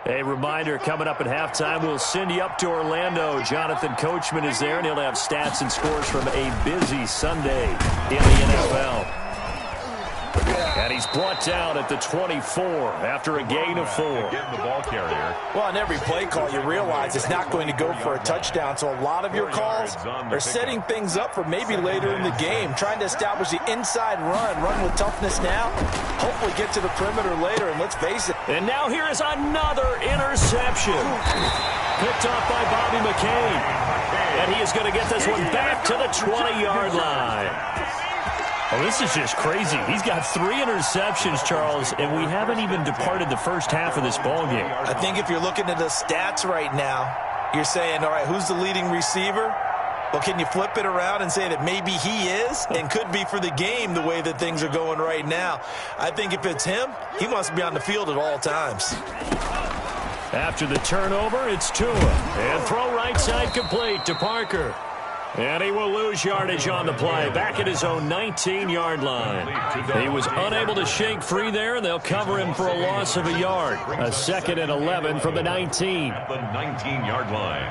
A reminder, coming up at halftime, we'll send you up to Orlando. Jonathan Coachman is there, and he'll have stats and scores from a busy Sunday in the NFL. And he's brought down at the 24 after a gain of 4. Getting the ball carrier. Well, on every play call, you realize it's not going to go for a touchdown, so a lot of your calls are setting things up for maybe later in the game, trying to establish the inside run with toughness now, hopefully get to the perimeter later, and let's face it. And now here is another interception. Picked off by Bobby McCain. And he is going to get this one back to the 20-yard line. Oh, this is just crazy. He's got 3 interceptions, Charles, and we haven't even departed the first half of this ballgame. I think if you're looking at the stats right now, you're saying, all right, who's the leading receiver? Well, can you flip it around and say that maybe he is and could be for the game the way that things are going right now? I think if it's him, he wants to be on the field at all times. After the turnover, it's Tua. And throw right side complete to Parker. And he will lose yardage on the play, back at his own 19-yard line. He was unable to shake free there, and they'll cover him for a loss of a yard. A 2nd and 11 from the 19. At the 19-yard line.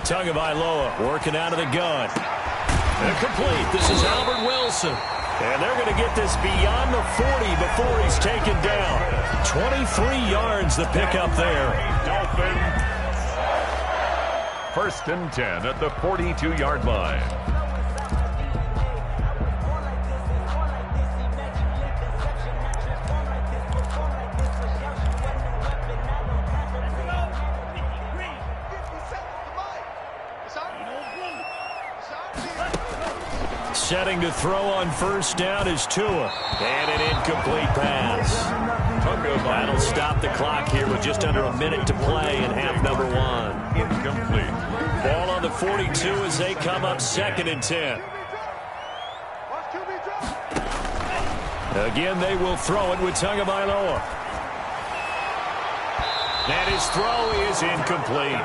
Tagovailoa working out of the gun. And complete. This is Albert Wilson. And they're going to get this beyond the 40 before he's taken down. 23 yards the pickup there. Dolphins. 1st and 10 at the 42-yard line. Setting to throw on first down is Tua. And an incomplete pass. That'll stop the clock here with just under a minute to play in half number 1. Incomplete. Ball on the 42 as they come up 2nd and 10. Again, they will throw it with Tagovailoa. And his throw is incomplete.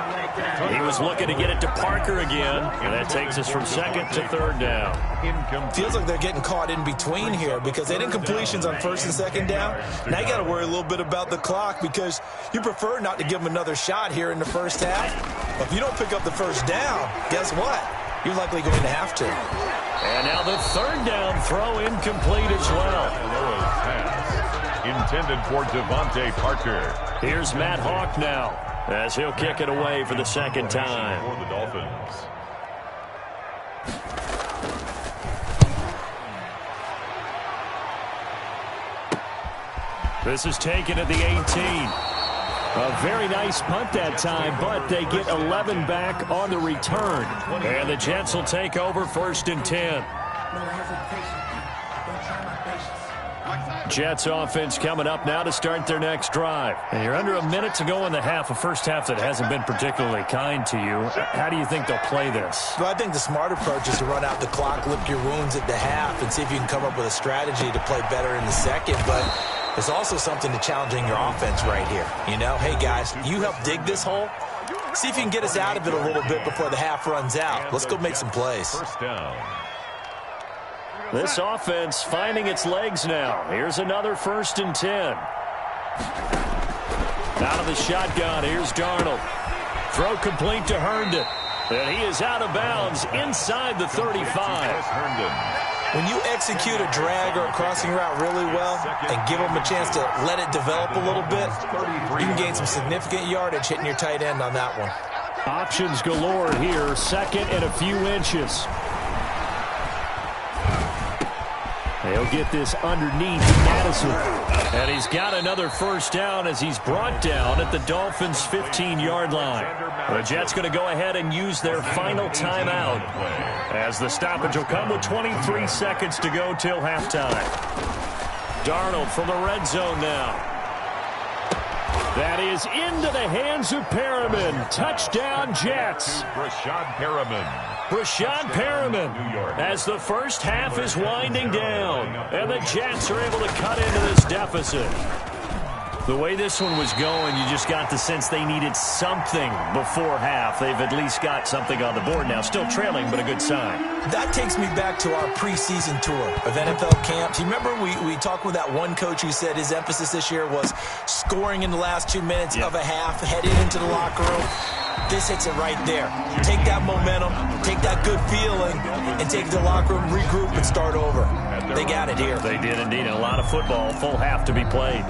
He was looking to get it to Parker again, and that takes us from 2nd to 3rd down. Feels like they're getting caught in between here because they had incompletions on 1st and 2nd down. Now you got to worry a little bit about the clock because you prefer not to give them another shot here in the first half. But if you don't pick up the first down, guess what? You're likely going to have to. And now the 3rd down throw incomplete as well. Intended for Devontae Parker. Here's Matt Hawk now as he'll kick it away for the 2nd time. For the Dolphins. This is taken at the 18. A very nice punt that time, but they get 11 back on the return. And the Jets will take over 1st and 10. Jets offense coming up now to start their next drive. And you're under a minute to go in the half, a first half that hasn't been particularly kind to you. How do you think they'll play this? Well, I think the smart approach is to run out the clock, lick your wounds at the half, and see if you can come up with a strategy to play better in the second. But there's also something to challenging your offense right here. You know, hey, guys, you help dig this hole. See if you can get us out of it a little bit before the half runs out. Let's go make some plays. First down. This offense finding its legs now. Here's another 1st and 10. Out of the shotgun, here's Darnold. Throw complete to Herndon. And he is out of bounds inside the 35. When you execute a drag or a crossing route really well and give them a chance to let it develop a little bit, you can gain some significant yardage hitting your tight end on that one. Options galore here. 2nd and a few inches. They'll get this underneath Madison. And he's got another 1st down as he's brought down at the Dolphins' 15-yard line. The Jets going to go ahead and use their final timeout as the stoppage will come with 23 seconds to go till halftime. Darnold from the red zone now. That is into the hands of Perriman. Touchdown, Jets. Rashad Perriman as the first half is winding down. And the Jets are able to cut into this deficit. The way this one was going, you just got the sense they needed something before half. They've at least got something on the board now. Still trailing, but a good sign. That takes me back to our preseason tour of NFL camps. You remember we talked with that one coach who said his emphasis this year was scoring in the last 2 minutes of a half, heading into the locker room. This hits it right there. Take that momentum, take that good feeling, and take the locker room, regroup, and start over. They got it here. They did indeed. A lot of football, full half to be played.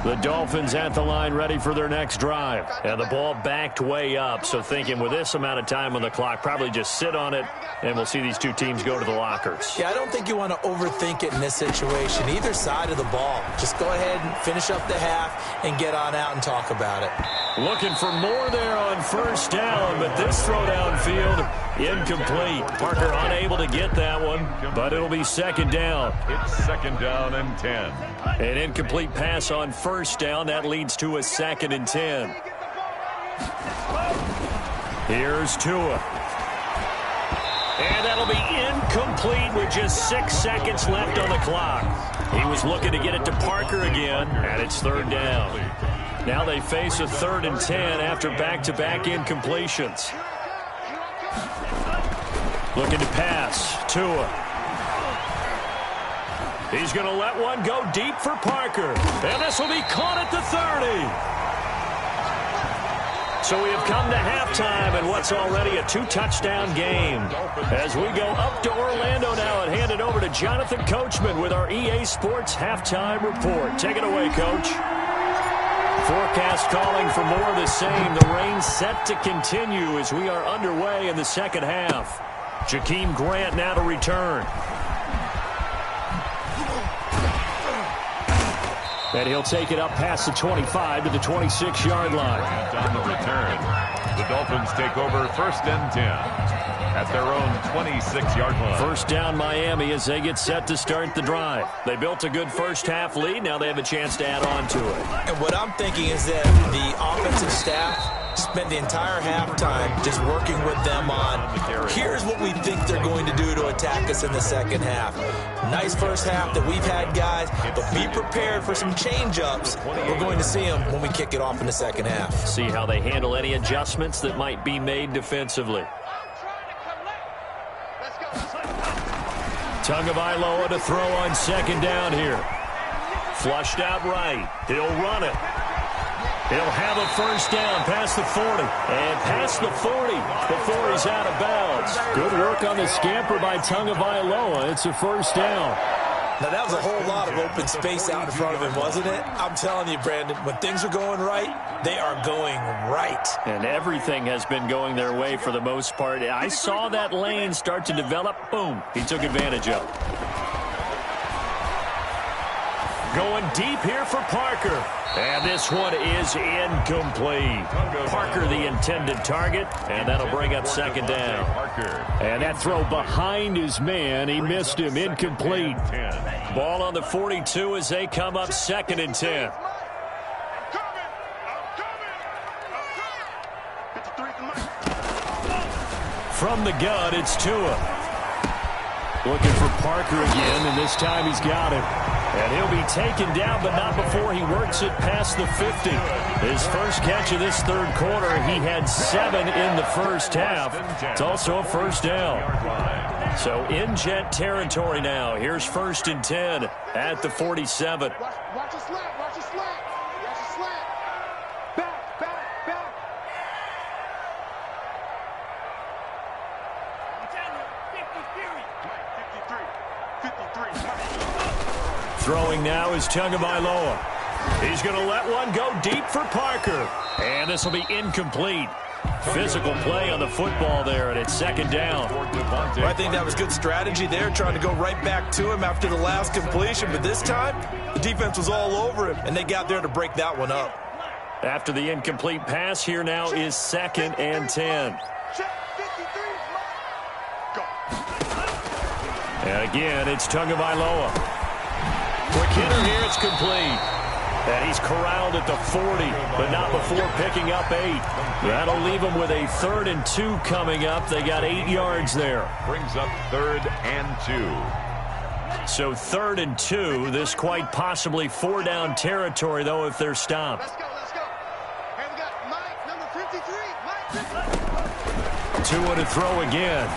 The Dolphins at the line ready for their next drive. And the ball backed way up, so thinking with this amount of time on the clock, probably just sit on it, and we'll see these two teams go to the lockers. Yeah, I don't think you want to overthink it in this situation. Either side of the ball. Just go ahead and finish up the half and get on out and talk about it. Looking for more there on 1st down, but this throw downfield incomplete. Parker unable to get that one, but it'll be 2nd down. It's 2nd down and 10. An incomplete pass on 1st down. That leads to a 2nd and 10. Here's Tua. And that'll be incomplete with just 6 seconds left on the clock. He was looking to get it to Parker again, and it's 3rd down. Now they face a 3rd and 10 after back-to-back incompletions. Looking to pass. Tua. He's going to let one go deep for Parker. And this will be caught at the 30. So we have come to halftime in what's already a 2-touchdown game. As we go up to Orlando now and hand it over to Jonathan Coachman with our EA Sports Halftime Report. Take it away, Coach. Forecast calling for more of the same. The rain set to continue as we are underway in the 2nd half. Jakeem Grant now to return. And he'll take it up past the 25 to the 26-yard line. And on the return, the Dolphins take over 1st and 10 at their own 26-yard line. 1st down Miami as they get set to start the drive. They built a good first half lead. Now they have a chance to add on to it. And what I'm thinking is that the offensive staff spent the entire halftime just working with them on, here's what we think they're going to do to attack us in the 2nd half. Nice first half that we've had, guys, but be prepared for some change-ups. We're going to see them when we kick it off in the 2nd half. See how they handle any adjustments that might be made defensively. Tagovailoa to throw on 2nd down here. Flushed out right. He'll run it. He'll have a 1st down past the 40. And past the 40 before he's out of bounds. Good work on the scamper by Tagovailoa. It's a 1st down. Now, that was a whole lot of open space out in front of him, wasn't it? I'm telling you, Brandon, when things are going right, they are going right. And everything has been going their way for the most part. I saw that lane start to develop. Boom. He took advantage of it. Going deep here for Parker. And this one is incomplete. Parker the intended target, and that'll bring up 2nd down. And that throw behind his man. He missed him. Incomplete. Ball on the 42 as they come up 2nd and 10. From the gun, it's Tua. Looking for Parker again, and this time he's got him. And he'll be taken down, but not before he works it past the 50. His first catch of this third quarter, he had 7 in the first half. It's also a first down. So in Jet territory now. Here's 1st and 10 at the 47. Watch your slap. Watch your slap. Watch your slap. Back, back, back. I'm telling you, 53. Throwing now is Tagovailoa. He's going to let one go deep for Parker. And this will be incomplete. Physical play on the football there, and it's 2nd down. Well, I think that was good strategy there, trying to go right back to him after the last completion. But this time, the defense was all over him, and they got there to break that one up. After the incomplete pass, here now is 2nd and 10. And again, it's Tagovailoa. Quick hitter here, it's complete. And he's corralled at the 40, but not before picking up 8. That'll leave him with a 3rd and 2 coming up. They got 8 yards there. Brings up 3rd and 2. So 3rd and 2. This quite possibly 4-down territory, though, if they're stopped. Let's go, let's go. And we got Mike, number 53. Mike, 53. 2 to throw again.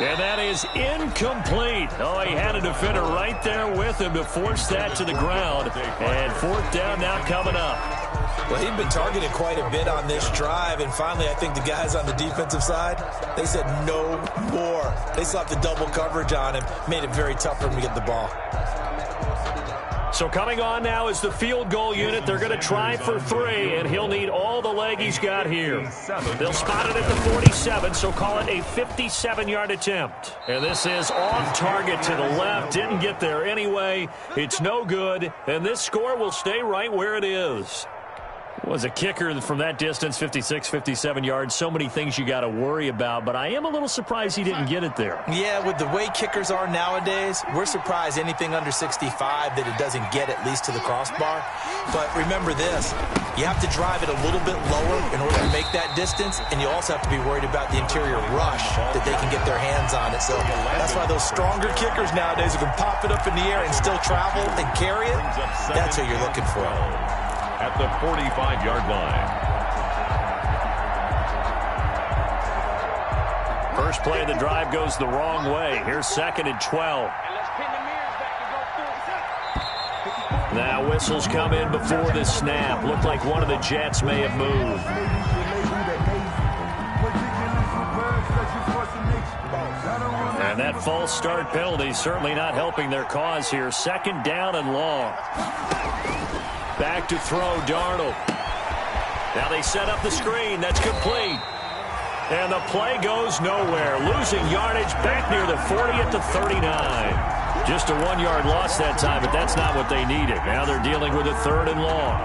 And that is incomplete. Oh, he had a defender right there with him to force that to the ground. And 4th down now coming up. Well, he'd been targeted quite a bit on this drive, and finally I think the guys on the defensive side, they said no more. They slapped the double coverage on him, made it very tough for him to get the ball. So coming on now is the field goal unit. They're going to try for 3, and he'll need all the leg he's got here. They'll spot it at the 47, so call it a 57-yard attempt. And this is off target to the left. Didn't get there anyway. It's no good, and this score will stay right where it is. Was a kicker from that distance, 56, 57 yards. So many things you got to worry about, but I am a little surprised he didn't get it there. Yeah, with the way kickers are nowadays, we're surprised anything under 65 that it doesn't get at least to the crossbar. But remember this, you have to drive it a little bit lower in order to make that distance, and you also have to be worried about the interior rush that they can get their hands on it. So that's why those stronger kickers nowadays who can pop it up in the air and still travel and carry it, that's who you're looking for. At the 45-yard line. First play of the drive goes the wrong way. Here's 2nd and 12. Now whistles come in before the snap. Looked like one of the Jets may have moved. And that false start penalty certainly not helping their cause here. 2nd down and long. Back to throw, Darnold. Now they set up the screen. That's complete. And the play goes nowhere. Losing yardage back near the 40 at the 39. Just a 1-yard loss that time, but that's not what they needed. Now they're dealing with a 3rd and long.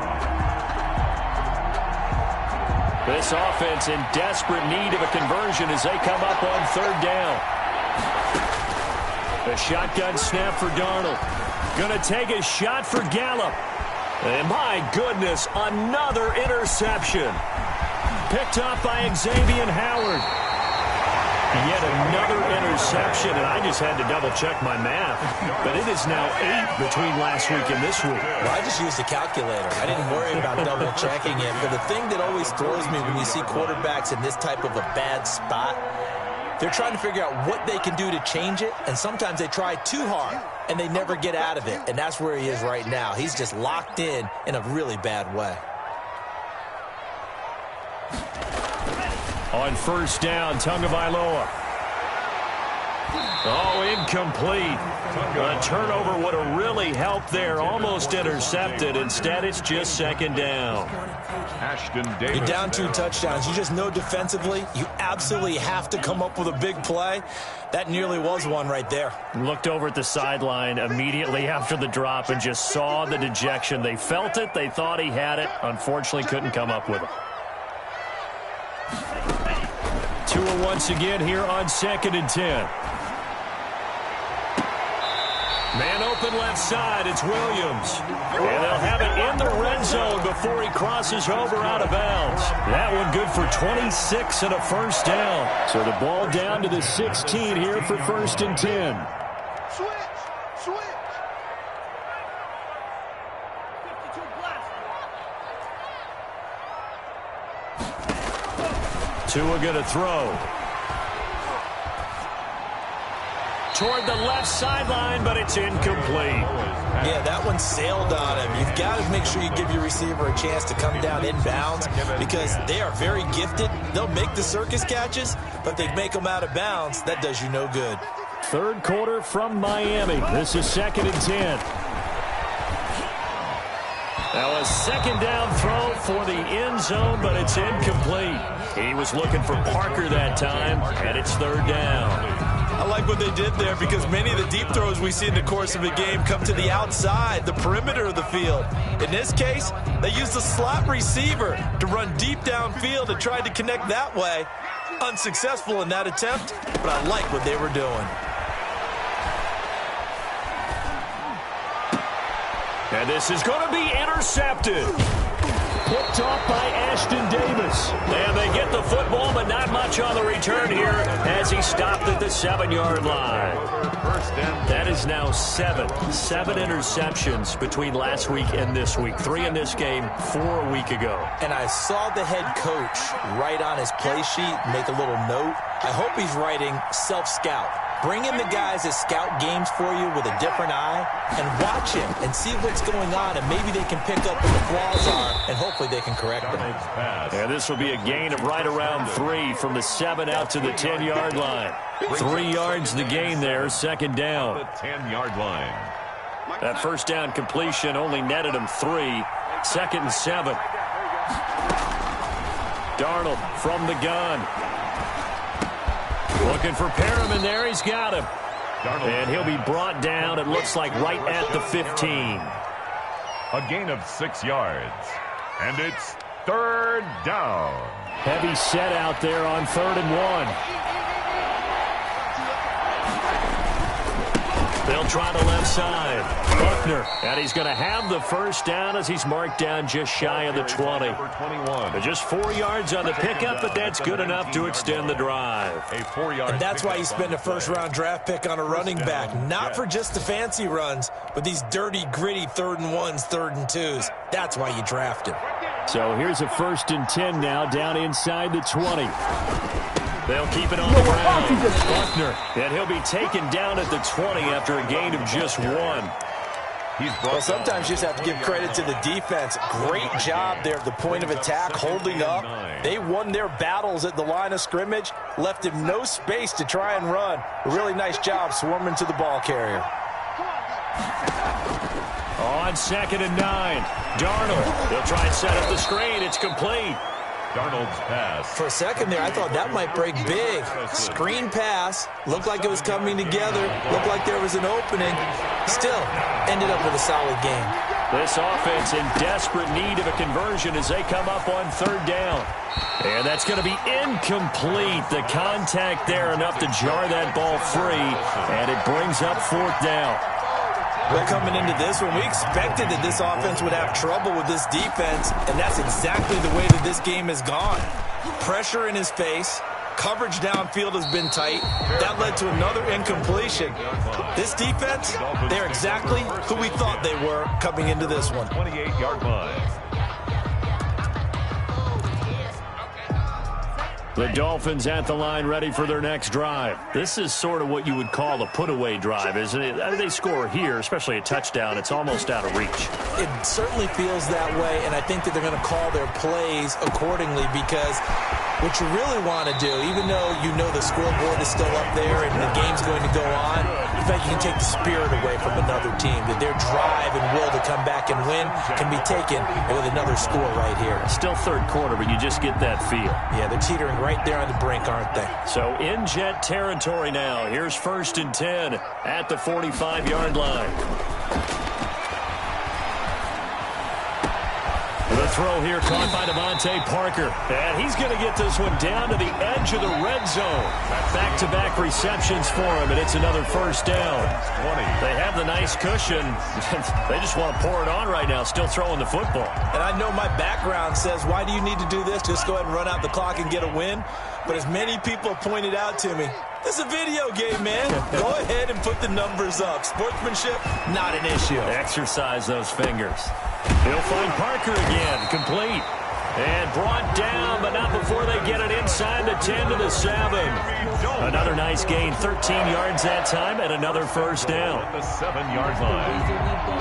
This offense in desperate need of a conversion as they come up on 3rd down. A shotgun snap for Darnold. Going to take a shot for Gallup. And my goodness, another interception. Picked up by Xavier Howard. Yet another interception, and I just had to double-check my math. But it is now 8 between last week and this week. Well, I just used a calculator. I didn't worry about double-checking it. But the thing that always throws me when you see quarterbacks in this type of a bad spot, they're trying to figure out what they can do to change it, and sometimes they try too hard, and they never get out of it. And that's where he is right now. He's just locked in a really bad way. On 1st down, Tagovailoa. Oh, incomplete. A turnover would have really helped there. Almost intercepted. Instead, it's just 2nd down. You're down 2 touchdowns. You just know defensively, you absolutely have to come up with a big play. That nearly was one right there. Looked over at the sideline immediately after the drop and just saw the dejection. They felt it. They thought he had it. Unfortunately, couldn't come up with it. Tua once again here on 2nd and 10. Man open left side, it's Williams. And they'll have it in the red zone before he crosses over out of bounds. That one good for 26 and a 1st down. So the ball down to the 16 here for 1st and 10. Switch, switch. Tua going to throw. Toward the left sideline, but it's incomplete. Yeah, that one sailed on him. You've got to make sure you give your receiver a chance to come down inbounds because they are very gifted. They'll make the circus catches, but they make them out of bounds. That does you no good. Third quarter from Miami. This is 2nd and 10. Now a second down throw for the end zone, but it's incomplete. He was looking for Parker that time, and it's 3rd down. I like what they did there because many of the deep throws we see in the course of a game come to the outside, the perimeter of the field. In this case, they used the slot receiver to run deep downfield and tried to connect that way. Unsuccessful in that attempt, but I like what they were doing. And this is going to be intercepted. Picked off by Ashton Davis. And they get the football, but not much on the return here as he stopped at the 7-yard line. That is now 7 interceptions between last week and this week. 3 in this game, 4 a week ago. And I saw the head coach write on his play sheet, make a little note. I hope he's writing self-scout. Bring in the guys that scout games for you with a different eye and watch him and see what's going on, and maybe they can pick up what the flaws are, and hopefully they can correct them. And this will be a gain of right around 3 from the 7 out to the 10-yard line. 3 yards the gain there, 2nd down. The 10-yard line. That first down completion only netted him 3. 2nd and 7. Darnold from the gun. Looking for Perriman there. He's got him. And he'll be brought down, it looks like, right at the 15. A gain of 6 yards. And it's 3rd down. Heavy set out there on 3rd and 1. They'll try the left side. Buckner, and he's going to have the first down as he's marked down just shy of the 20. Just 4 yards on the pickup, but that's good enough to extend the drive. And that's why you spend a first-round draft pick on a running back. Not for just the fancy runs, but these dirty, gritty 3rd and 1s, 3rd and 2s. That's why you draft him. So here's a 1st and 10 now, down inside the 20. They'll keep it on the ground. Buckner, and he'll be taken down at the 20 after a gain of just 1. Well, sometimes you just have to give credit to the defense. Great job there at the point of attack, holding up. They won their battles at the line of scrimmage, left him no space to try and run. A really nice job swarming to the ball carrier. On 2nd and 9, Darnold. They'll try and set up the screen. It's complete. Darnold's pass. For a second there, I thought that might break big. Screen pass. Looked like it was coming together. Looked like there was an opening. Still, ended up with a solid game. This offense in desperate need of a conversion as they come up on 3rd down. And that's going to be incomplete. The contact there enough to jar that ball free. And it brings up 4th down. Well, coming into this one, we expected that this offense would have trouble with this defense, and that's exactly the way that this game has gone. Pressure in his face, coverage downfield has been tight. That led to another incompletion. This defense, they're exactly who we thought they were coming into this one. 28-yard line. The Dolphins at the line ready for their next drive. This is sort of what you would call a put-away drive, isn't it? I mean, they score here, especially a touchdown. It's almost out of reach. It certainly feels that way, and I think that they're going to call their plays accordingly because what you really want to do, even though you know the scoreboard is still up there and the game's going to go on, in fact, you can take the spirit away from another team, that their drive and will to come back and win can be taken with another score right here. Still 3rd quarter, but you just get that feel. Yeah, they're teetering right there on the brink, aren't they? So in Jet territory now. Here's 1st and 10 at the 45-yard line. The throw here caught by Devontae Parker. And he's going to get this one down to the edge of the red zone. Back-to-back receptions for him, and it's another 1st down. They have the nice cushion. They just want to pour it on right now, still throwing the football. And I know my background says, why do you need to do this? Just go ahead and run out the clock and get a win. But as many people pointed out to me, this is a video game, man. Go ahead and put the numbers up. Sportsmanship, not an issue. Exercise those fingers. He'll find Parker again, complete. And brought down, but not before they get it inside the 10 to the 7. Another nice gain, 13 yards that time, and another first down. At the 7-yard line.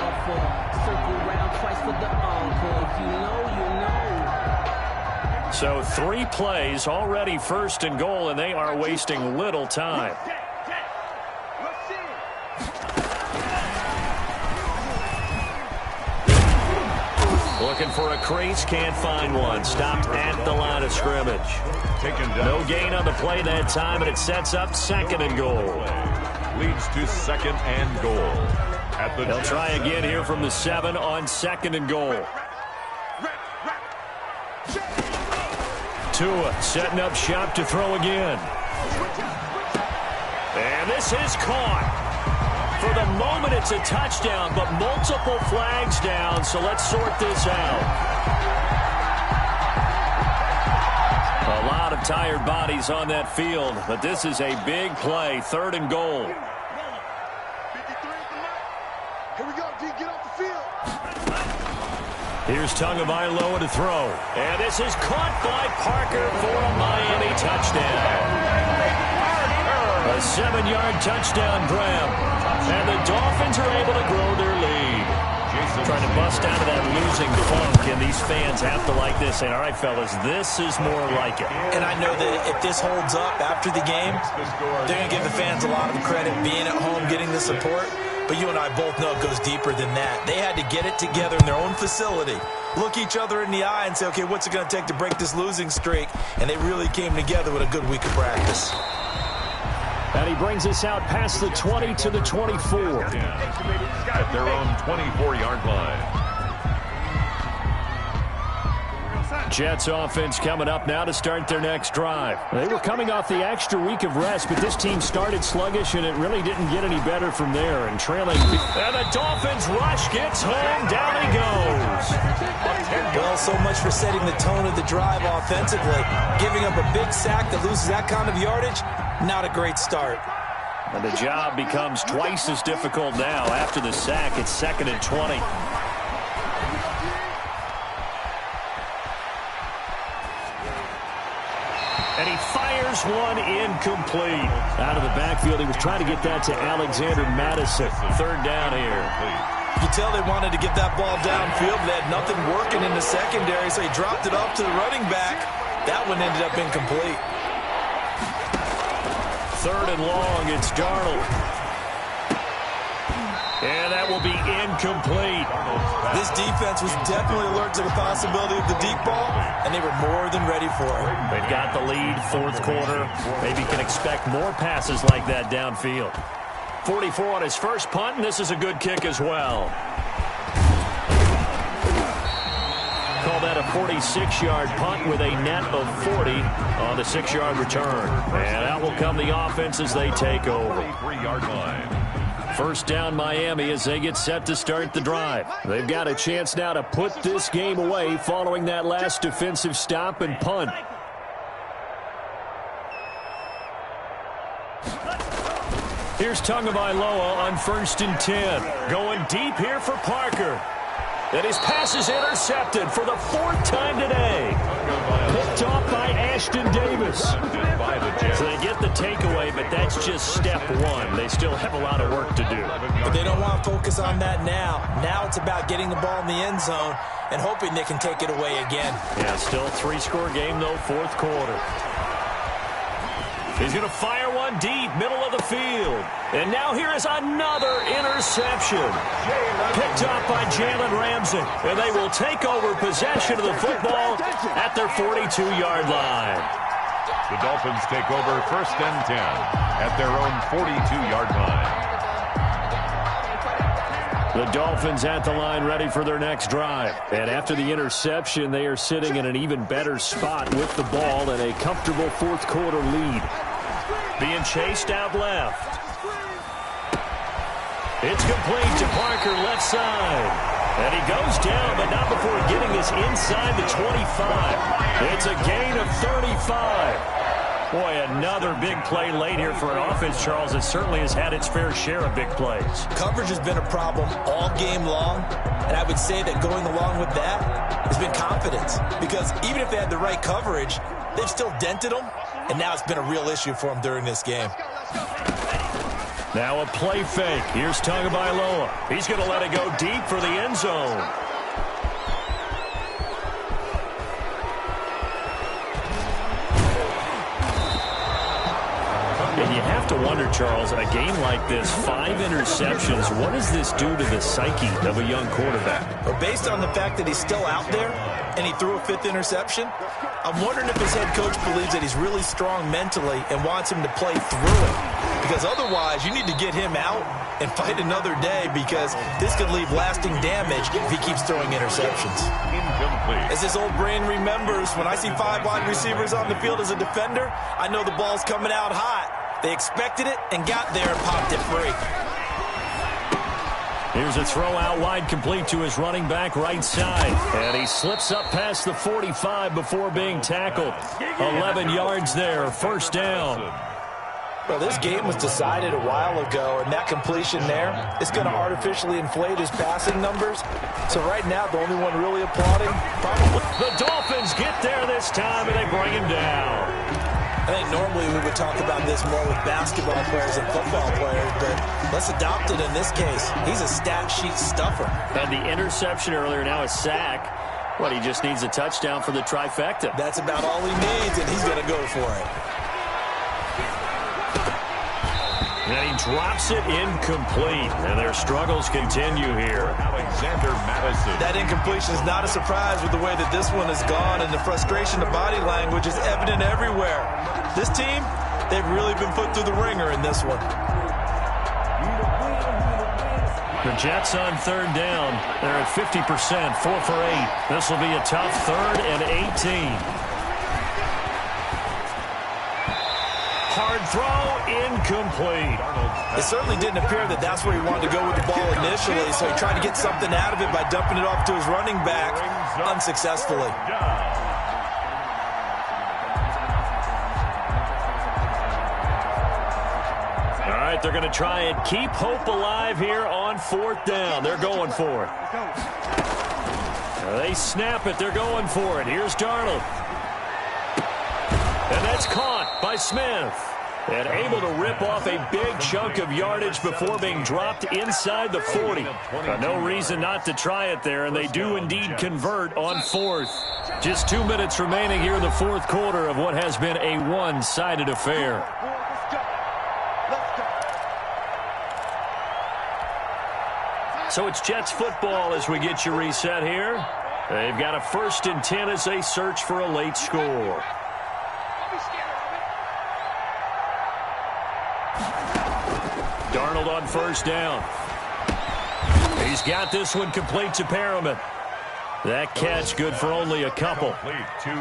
So 3 plays, already first and goal, and they are wasting little time. Looking for a crease, can't find one. Stopped at the line of scrimmage. Taken down. No gain on the play that time, and it sets up 2nd and goal. Leads to 2nd and goal. They'll try again here from the 7 on 2nd and goal. Tua setting up shop to throw again. And this is caught. For the moment, it's a touchdown, but multiple flags down, so let's sort this out. A lot of tired bodies on that field, but this is a big play, 3rd and goal. Here we go, D, get off the field. Here's Tagovailoa to throw. And this is caught by Parker for a Miami touchdown. A 7-yard touchdown grab. And the Dolphins are able to grow their lead. Trying to bust out of that losing funk, and these fans have to like this. And all right, fellas, this is more like it. And I know that if this holds up after the game, they're going to give the fans a lot of credit being at home, getting the support. But you and I both know it goes deeper than that. They had to get it together in their own facility, look each other in the eye and say, okay, what's it going to take to break this losing streak? And they really came together with a good week of practice. And he brings us out past the 20 to the 24. At their own 24-yard line. Jets offense coming up now to start their next drive. They were coming off the extra week of rest, but this team started sluggish, and it really didn't get any better from there. And trailing. And the Dolphins rush gets home. Down he goes. Well, so much for setting the tone of the drive offensively. Giving up a big sack that loses that kind of yardage, not a great start. And the job becomes twice as difficult now. After the sack, it's 2nd and 20. And he fires one incomplete. Out of the backfield, he was trying to get that to Alexander Madison. 3rd down here. You tell they wanted to get that ball downfield. They had nothing working in the secondary, so he dropped it off to the running back. That one ended up incomplete. 3rd and long, it's Darnold. And that will be incomplete. This defense was definitely alert to the possibility of the deep ball, and they were more than ready for it. They've got the lead, 4th quarter. Maybe can expect more passes like that downfield. 44 on his first punt, and this is a good kick as well. Call that a 46-yard punt with a net of 40 on the 6-yard return. And out will come the offense as they take over. 3-yard line. First down Miami as they get set to start the drive. They've got a chance now to put this game away following that last defensive stop and punt. Here's Tagovailoa on 1st and 10. Going deep here for Parker. And his pass is intercepted for the 4th time today. Picked off by Ashton Davis. So they get the takeaway, but that's just step 1. They still have a lot of work to do. But they don't want to focus on that now. Now it's about getting the ball in the end zone and hoping they can take it away again. Yeah, still 3-score game, though, 4th quarter. He's going to fire one deep, middle of the field. And now here is another interception. Picked up by Jalen Ramsey. And they will take over possession of the football at their 42-yard line. The Dolphins take over 1st and 10 at their own 42-yard line. The Dolphins at the line ready for their next drive. And after the interception, they are sitting in an even better spot with the ball and a comfortable 4th quarter lead. Being chased out left. It's complete to Parker, left side. And he goes down, but not before getting us inside the 25. It's a gain of 35. Boy, another big play late here for an offense, Charles, that certainly has had its fair share of big plays. Coverage has been a problem all game long, and I would say that going along with that has been confidence. Because even if they had the right coverage, they've still dented them, and now it's been a real issue for them during this game. Now a play fake. Here's Tagovailoa. He's going to let it go deep for the end zone. And you have to wonder, Charles, a game like this, 5 interceptions, what does this do to the psyche of a young quarterback? Well, based on the fact that he's still out there and he threw a 5th interception, I'm wondering if his head coach believes that he's really strong mentally and wants him to play through it. Because otherwise, you need to get him out and fight another day, because this could leave lasting damage if he keeps throwing interceptions. Incomplete. As his old brain remembers, when I see 5 wide receivers on the field as a defender, I know the ball's coming out hot. They expected it and got there and popped it free. Here's a throw out wide, complete to his running back right side. And he slips up past the 45 before being tackled. 11 yards there, first down. Well, this game was decided a while ago, and that completion there is going to artificially inflate his passing numbers. So right now, the only one really applauding, probably. The Dolphins get there this time, and they bring him down. I think normally we would talk about this more with basketball players and football players, but let's adopt it in this case. He's a stat sheet stuffer. And the interception earlier, now a sack. What, he just needs a touchdown for the trifecta. That's about all he needs, and he's going to go for it. And he drops it incomplete. And their struggles continue here. Alexander Madison. That incompletion is not a surprise with the way that this one has gone, and the frustration of body language is evident everywhere. This team, they've really been put through the ringer in this one. The Jets on third down. They're at 50%, 4 for 8. This will be a tough 3rd and 18. Hard throw, incomplete. It certainly didn't appear that that's where he wanted to go with the ball initially, so he tried to get something out of it by dumping it off to his running back unsuccessfully. All right, they're going to try and keep hope alive here on 4th down. They're going for it. They snap it. They're going for it. Here's Darnold. And that's caught by Smith. And able to rip off a big chunk of yardage before being dropped inside the 40. No reason not to try it there, and they do indeed convert on 4th. Just 2 minutes remaining here in the 4th quarter of what has been a one-sided affair. So it's Jets football as we get you reset here. They've got a 1st and 10 as they search for a late score. Darnold on 1st down. He's got this one complete to Perriman. That catch good for only a couple.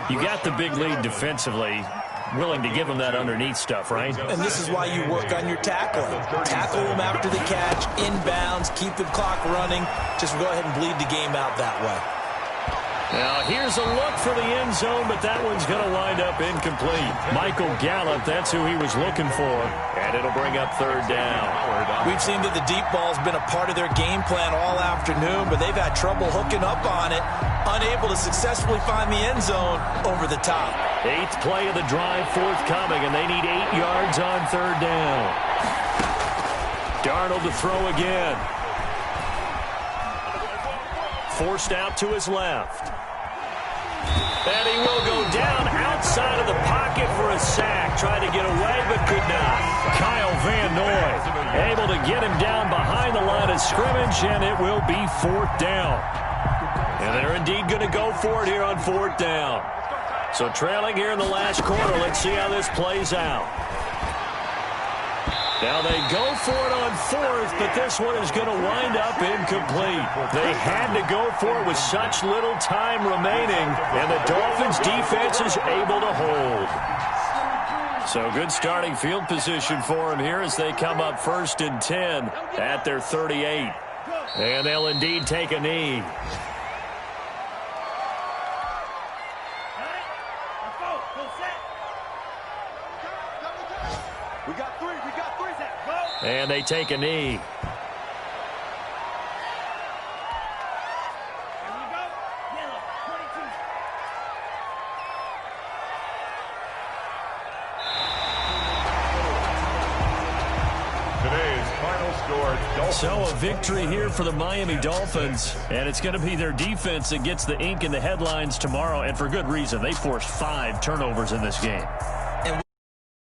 You got the big lead defensively. Willing to give him that underneath stuff, right? And this is why you work on your tackling. Tackle him after the catch, inbounds, keep the clock running. Just go ahead and bleed the game out that way. Now, here's a look for the end zone, but that one's going to wind up incomplete. Michael Gallup, that's who he was looking for, and it'll bring up 3rd down. We've seen that the deep ball's been a part of their game plan all afternoon, but they've had trouble hooking up on it, unable to successfully find the end zone over the top. 8th play of the drive forthcoming, and they need 8 yards on 3rd down. Darnold to throw again. Forced out to his left. And he will go down outside of the pocket for a sack. Tried to get away, but could not. Kyle Van Noy able to get him down behind the line of scrimmage, and it will be 4th down. And they're indeed going to go for it here on 4th down. So trailing here in the last quarter. Let's see how this plays out. Now they go for it on 4th, but this one is going to wind up incomplete. They had to go for it with such little time remaining, and the Dolphins' defense is able to hold. So good starting field position for them here as they come up 1st and 10 at their 38. And they'll indeed take a knee. We got three, Zach. Go. And they take a knee. So a victory here for the Miami Dolphins, and it's going to be their defense that gets the ink in the headlines tomorrow, and for good reason. They forced 5 turnovers in this game.